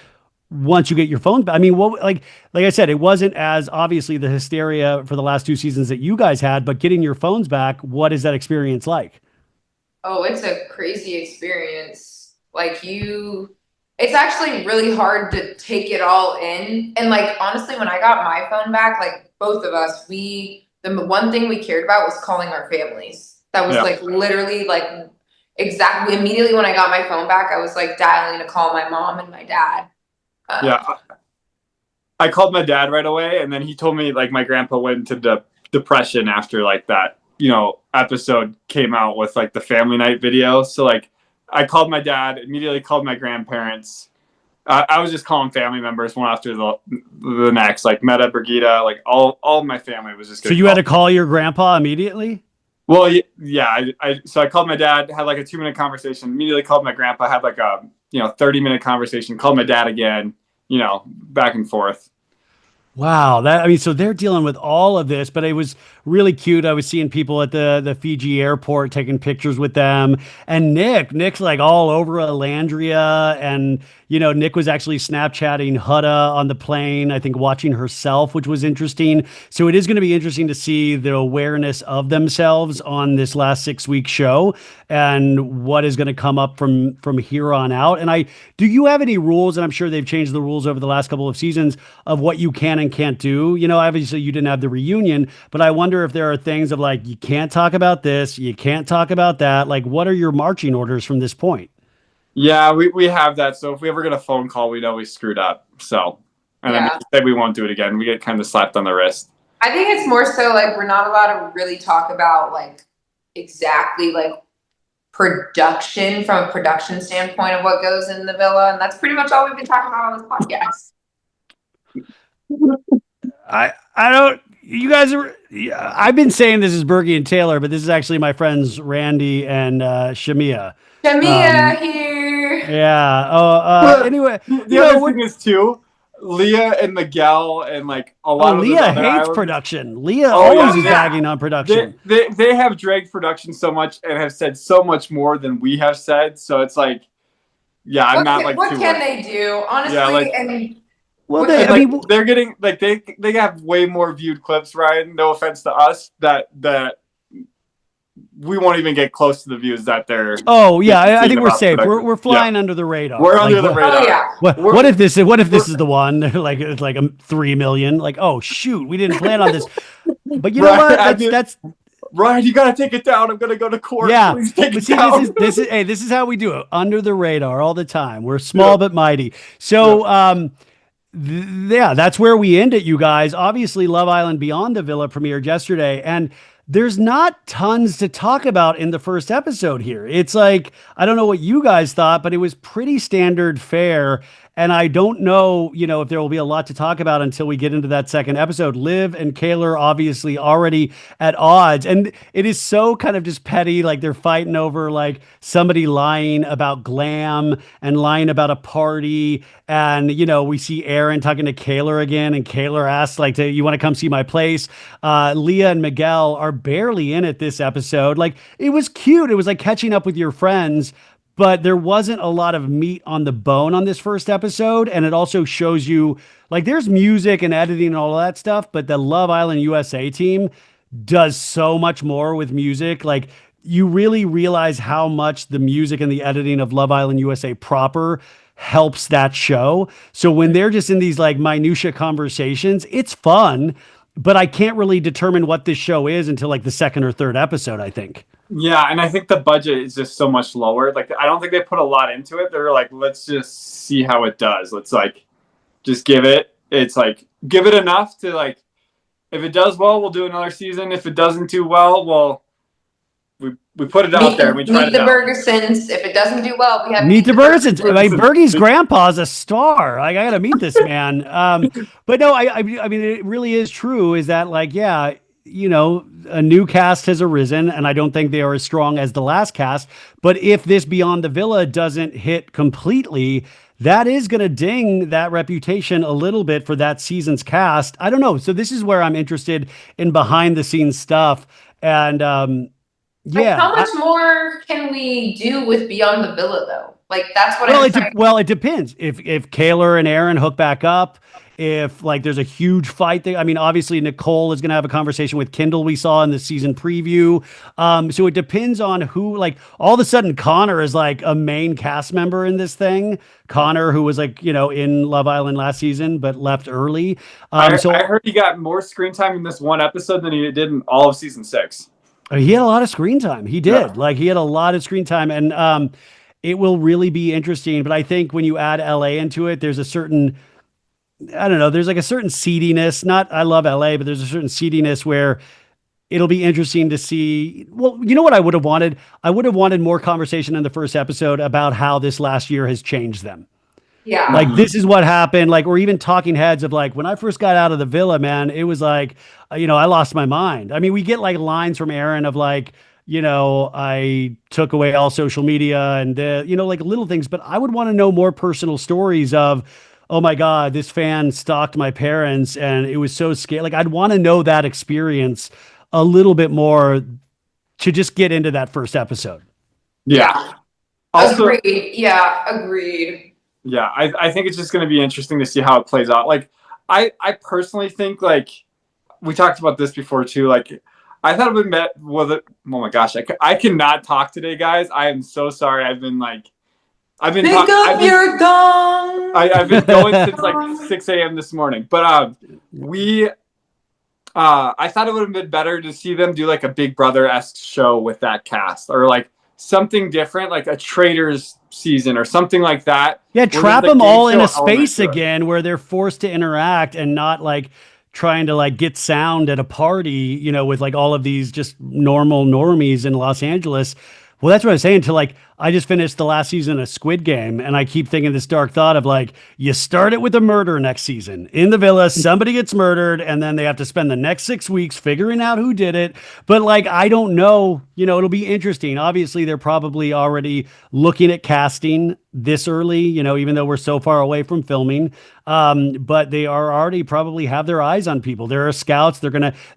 once you get your phones back. I mean, like I said, it wasn't as obviously the hysteria for the last 2 seasons that you guys had, but getting your phones back, what is that experience like? Oh, it's a crazy experience. Like it's actually really hard to take it all in. And like, honestly, when I got my phone back, like both of us, the one thing we cared about was calling our families. That was like literally like exactly immediately when I got my phone back, I was like dialing to call my mom and my dad. I called my dad right away, and then he told me like my grandpa went into depression after like that, episode came out with like the family night video. So like I called my dad, immediately called my grandparents. I was just calling family members one after the next, like Meta, Brigida, like all of my family was just. So you had to call your grandpa immediately? Well, yeah. So I called my dad, had like a 2-minute conversation, immediately called my grandpa, had like a 30-minute conversation, called my dad again, back and forth. Wow. So they're dealing with all of this, but it was really cute. I was seeing people at the Fiji airport taking pictures with them, and Nick's like all over Alandria, and Nick was actually Snapchatting Huda on the plane, I think watching herself, which was interesting. So it is going to be interesting to see the awareness of themselves on this last 6-week show and what is going to come up from here on out. And do you have any rules? And I'm sure they've changed the rules over the last couple of seasons of what you can and can't do. Obviously you didn't have the reunion, but I wonder if there are things of like, you can't talk about this, you can't talk about that. Like, what are your marching orders from this point? Yeah, we have that. So if we ever get a phone call, we know we screwed up. So, and then we say we won't do it again. We get kind of slapped on the wrist. I think it's more so like we're not allowed to really talk about like exactly like production from a production standpoint of what goes in the villa. And that's pretty much all we've been talking about on this podcast. I don't, you guys are, I've been saying this is Bergie and Taylor, but this is actually my friends Randy and Shamia. Shamia here. Yeah. Anyway, the other thing is too, Leah and Miguel and like a lot of Leah hates production. Leah always is bagging on production. They have dragged production so much and have said so much more than we have said. So it's like, I'm not like. What can they do? Honestly, they're getting like they have way more viewed clips, Ryan. No offense to us, that we won't even get close to the views that they're. Oh yeah, I think we're safe. We're flying under the radar. We're under the radar. Oh, yeah. What if this is the one? Like it's like 3 million. Like, oh shoot, we didn't plan on this. But you know what? That's Ryan, you gotta take it down. I'm gonna go to court. Yeah, please take it down. This is how we do it, under the radar all the time. We're small but mighty. So that's where we end it, you guys. Obviously, Love Island Beyond the Villa premiered yesterday, and there's not tons to talk about in the first episode here. It's like, I don't know what you guys thought, but it was pretty standard fare. And I don't know, if there will be a lot to talk about until we get into that second episode. Liv and Kaylor obviously already at odds. And it is so kind of just petty. Like they're fighting over like somebody lying about glam and lying about a party. And, we see Aaron talking to Kaylor again. And Kaylor asks like, you want to come see my place? Leah and Miguel are barely in it this episode. Like it was cute. It was like catching up with your friends. but there wasn't a lot of meat on the bone on this first episode. And it also shows you like there's music and editing and all of that stuff, but the Love Island USA team does so much more with music. Like you really realize how much the music and the editing of Love Island USA proper helps that show. So when they're just in these like minutia conversations, it's fun, but I can't really determine what this show is until like the second or third episode, I think. Yeah, and I think the budget is just so much lower. Like, I don't think they put a lot into it. They're like, let's just see how it does. Let's like just give it. It's like give it enough to like, if it does well, we'll do another season. If it doesn't do well, well, we put it out there and we try Meet the Bergersens. If it doesn't do well, we have Meet the Bergersens. Like Bergie's grandpa's a star. Like, I got to meet this man. But no, I mean, it really is true. Is that like, yeah, you know, a new cast has arisen, and I don't think they are as strong as the last cast. But if this Beyond the Villa doesn't hit completely, that is going to ding that reputation a little bit for that season's cast. I don't know. So this is where I'm interested in behind the scenes stuff. And yeah, like how much more can we do with Beyond the Villa though? Like that's what it depends. If Kaylor and Aaron hook back up, if like there's a huge fight there. I mean, obviously Nicole is going to have a conversation with Kendall we saw in the season preview. So it depends on who, like all of a sudden Connor is like a main cast member in this thing. Connor, who was like, you know, in Love Island last season, but left early. I heard he got more screen time in this one episode than he did in all of season 6. He had a lot of screen time. He did. Yeah. Like he had a lot of screen time, and it will really be interesting. But I think when you add LA into it, there's a certain, I don't know, there's like a certain seediness. Not, I love LA, but there's a certain seediness where it'll be interesting to see. Well, you know what I would have wanted? I would have wanted more conversation in the first episode about how this last year has changed them. Yeah. Like this is what happened. Like, or even talking heads of like, when I first got out of the villa, man, it was like, you know, I lost my mind. I mean, we get like lines from Aaron of like, you know, I took away all social media and, you know, like little things, but I would want to know more personal stories of, oh my God, this fan stalked my parents and it was so scary. Like I'd want to know that experience a little bit more to just get into that first episode. Yeah. Also, agreed. Yeah, agreed. Yeah, I think it's just going to be interesting to see how it plays out. Like, I personally think, like, we talked about this before, too. Like, I thought it would met with it. Oh, my gosh. I cannot talk today, guys. I am so sorry. I've been Pick up your dong! I've been going since, like, 6 a.m. this morning. But I thought it would have been better to see them do, like, a Big Brother-esque show with that cast. Or, like, something different, like a Traders season or something like that. Yeah, trap them all in a space again where they're forced to interact and not like trying to like get sound at a party, you know, with like all of these just normal normies in Los Angeles. Well, that's what I was saying. To like, I just finished the last season of Squid Game, and I keep thinking this dark thought of like, you start it with a murder next season in the villa, somebody gets murdered, and then they have to spend the next 6 weeks figuring out who did it. But like, I don't know, you know, it'll be interesting. Obviously, they're probably already looking at casting this early, you know, even though we're so far away from filming. But they are already probably have their eyes on people. There are scouts.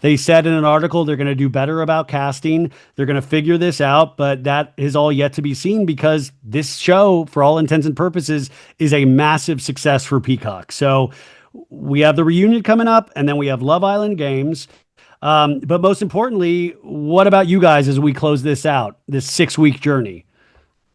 They said in an article, they're going to do better about casting. They're going to figure this out, but that is all yet to be seen because this show, for all intents and purposes, is a massive success for Peacock. So we have the reunion coming up, and then we have Love Island Games. But most importantly, what about you guys as we close this out, this 6-week journey?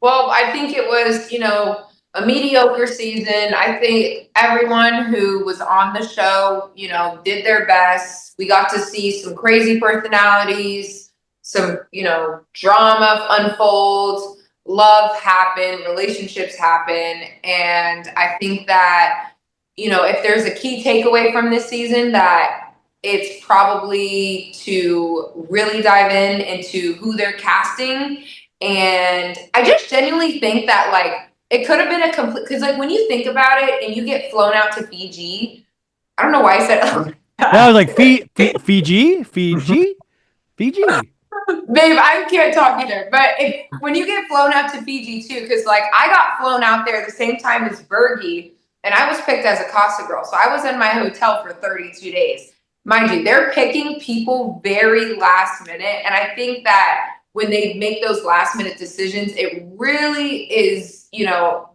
Well, I think it was, you know, a mediocre season. I think everyone who was on the show, you know, did their best. We got to see some crazy personalities, some, you know, drama unfold, love happen, relationships happen. And I think that, you know, if there's a key takeaway from this season, that it's probably to really dive into who they're casting. And I just genuinely think that, like, it could have been a complete, because, like, when you think about it and you get flown out to Fiji, I don't know why I said I was like, Fiji? Babe, I can't talk either. But when you get flown out to Fiji, too, because, like, I got flown out there the same time as Bergie, and I was picked as a Casa girl. So I was in my hotel for 32 days. Mind you, they're picking people very last minute. And I think that when they make those last minute decisions, it really is,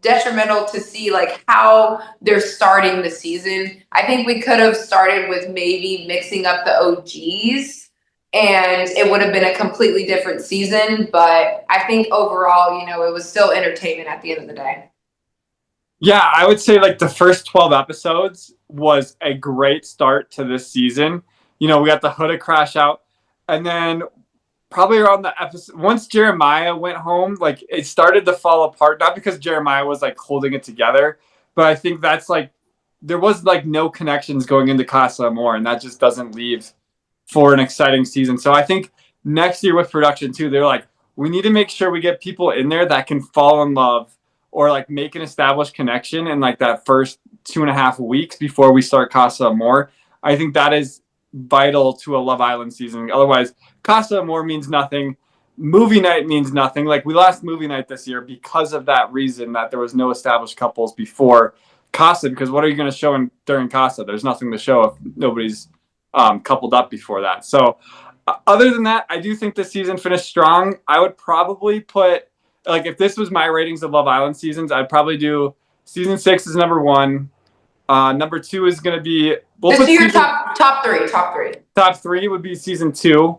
detrimental to see like how they're starting the season. I think we could have started with maybe mixing up the OGs and it would have been a completely different season. But I think overall, it was still entertainment at the end of the day. Yeah, I would say like the first 12 episodes was a great start to this season. We got the Huda crash out, and then probably around the episode, once Jeremiah went home, like it started to fall apart, not because Jeremiah was like holding it together, but I think that's like, there was like no connections going into Casa Amor, and that just doesn't leave for an exciting season. So I think next year with production too, they're like, we need to make sure we get people in there that can fall in love or like make an established connection in like that first 2.5 weeks before we start Casa Amor. I think that is vital to a Love Island season. Otherwise, Casa Amor means nothing. Movie night means nothing. Like we lost movie night this year because of that reason, that there was no established couples before Casa, because what are you going to show during Casa? There's nothing to show if nobody's coupled up before that. So other than that, I do think this season finished strong. I would probably put, like, if this was my ratings of Love Island seasons, I'd probably do season 6 is number 1. Number 2 is going to be... Just do your top three. Top 3 would be season 2.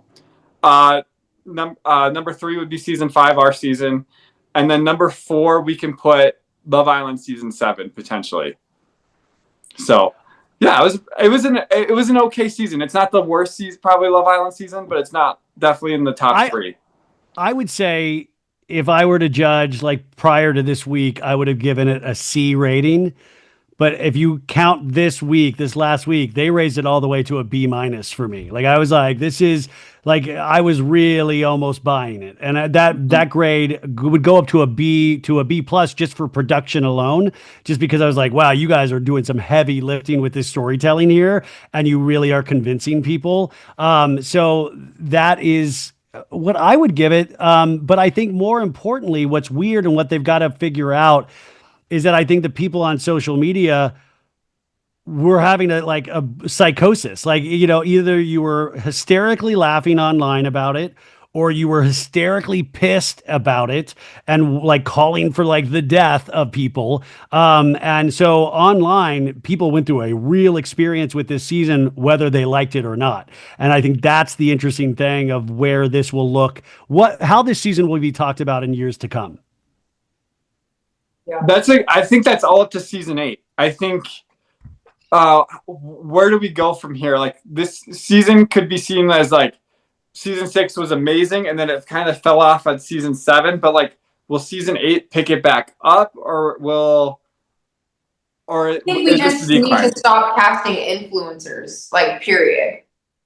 Number 3 would be season 5, our season. And then number 4, we can put Love Island season 7, potentially. So, yeah, it was an okay season. It's not the worst season, probably Love Island season, but it's not definitely in the top 3. I would say if I were to judge like prior to this week, I would have given it a C rating. But if you count this last week, they raised it all the way to a B- for me. Like I was like, this is like, I was really almost buying it. And that grade would go up to a B plus just for production alone, just because I was like, wow, you guys are doing some heavy lifting with this storytelling here. And you really are convincing people. So that is what I would give it. But I think more importantly, what's weird and what they've got to figure out is that I think the people on social media were having a psychosis. Like, either you were hysterically laughing online about it, or you were hysterically pissed about it and like calling for like the death of people. And so online, people went through a real experience with this season, whether they liked it or not. And I think that's the interesting thing of where this will look, how this season will be talked about in years to come. Yeah. I think that's all up to season 8. I think where do we go from here? Like this season could be seen as like season 6 was amazing, and then it kind of fell off at season 7. But like, will season 8 pick it back up, or I think we just need to stop casting influencers, like, period.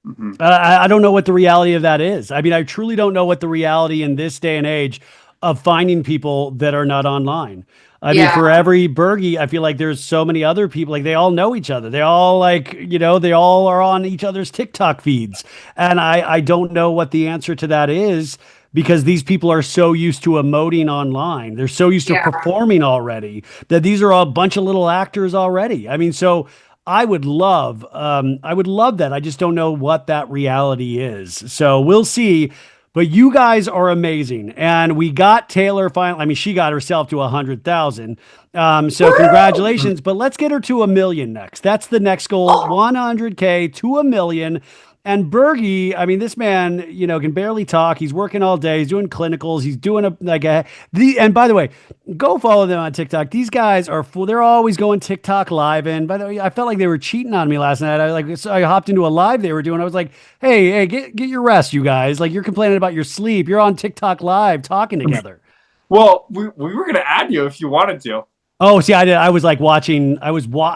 Mm-hmm. I don't know what the reality of that is. I mean, I truly don't know what the reality in this day and age of finding people that are not online. I mean, for every Bergie, I feel like there's so many other people, like they all know each other. They all they all are on each other's TikTok feeds. And I don't know what the answer to that is, because these people are so used to emoting online. They're so used to performing already that these are a bunch of little actors already. I mean, so I would love that. I just don't know what that reality is. So we'll see. But you guys are amazing. And we got Taylor finally. I mean, she got herself to 100,000. So congratulations, but let's get her to 1 million next. That's the next goal, 100K to 1 million. And Bergie, I mean, this man, can barely talk. He's working all day. He's doing clinicals. He's doing and by the way, go follow them on TikTok. These guys are they're always going TikTok live. And by the way, I felt like they were cheating on me last night. I hopped into a live they were doing. I was like, hey, get your rest, you guys. Like, you're complaining about your sleep. You're on TikTok live talking together. Well, we were going to add you if you wanted to. Oh, see, I did. I was like watching. I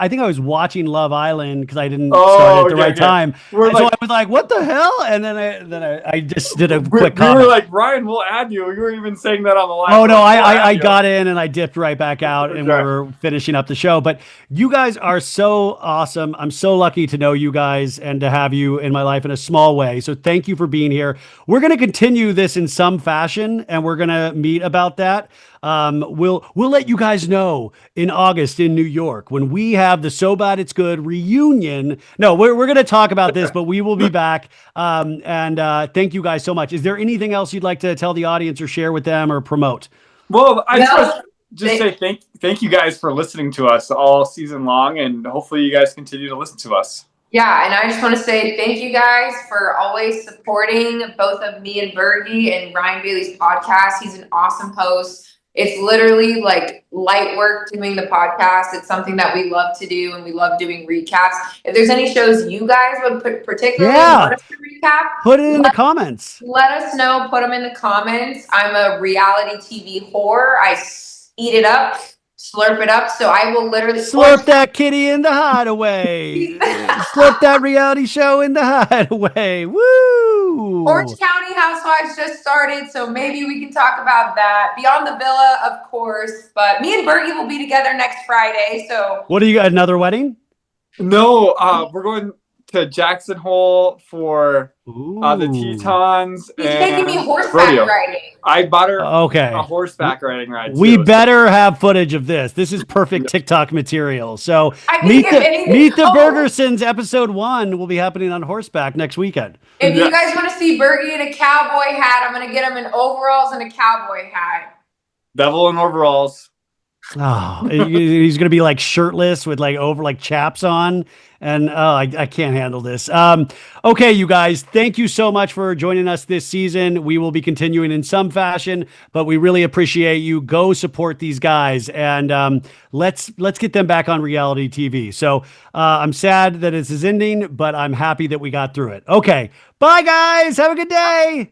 think I was watching Love Island because I didn't start at the right time. So I was like, "What the hell?" And then I just did a quick comment. We were like, "Ryan, we'll add you." You were even saying that on the live. Oh no, I got in and I dipped right back out, and we were finishing up the show. But you guys are so awesome. I'm so lucky to know you guys and to have you in my life in a small way. So thank you for being here. We're going to continue this in some fashion, and we're going to meet about that. We'll let you guys know in August in New York when we have the So Bad It's Good reunion. No, we're going to talk about this, but we will be back. And thank you guys so much. Is there anything else you'd like to tell the audience or share with them or promote? Well, I just say thank you guys for listening to us all season long, and hopefully you guys continue to listen to us. Yeah, and I just want to say thank you guys for always supporting both of me and Bergie and Ryan Bailey's podcast. He's an awesome host. It's literally like light work doing the podcast. It's something that we love to do, and we love doing recaps. If there's any shows you guys would particularly want us to recap, put it in the comments. Let us know. Put them in the comments. I'm a reality TV whore. I eat it up, slurp it up. So I will literally slurp that kitty in the hideaway. Slurp that reality show in the hideaway. Woo! Orange County Housewives just started, so maybe we can talk about that. Beyond the Villa, of course. But me and Bergie will be together next Friday. So what do you got? Another wedding? No, we're going to Jackson Hole for the Tetons. He's taking me horseback riding. I bought her a horseback riding ride. We better have footage of this. This is perfect TikTok material. So meet the Bergersens episode 1 will be happening on horseback next weekend. If you guys want to see Bergie in a cowboy hat, I'm going to get him in overalls and a cowboy hat. Devil in overalls. Oh, he's going to be like shirtless with like chaps on. And I can't handle this. Okay, you guys, thank you so much for joining us this season. We will be continuing in some fashion, but we really appreciate you. Go support these guys, and let's get them back on reality TV. So I'm sad that this is ending, but I'm happy that we got through it. Okay, bye guys. Have a good day.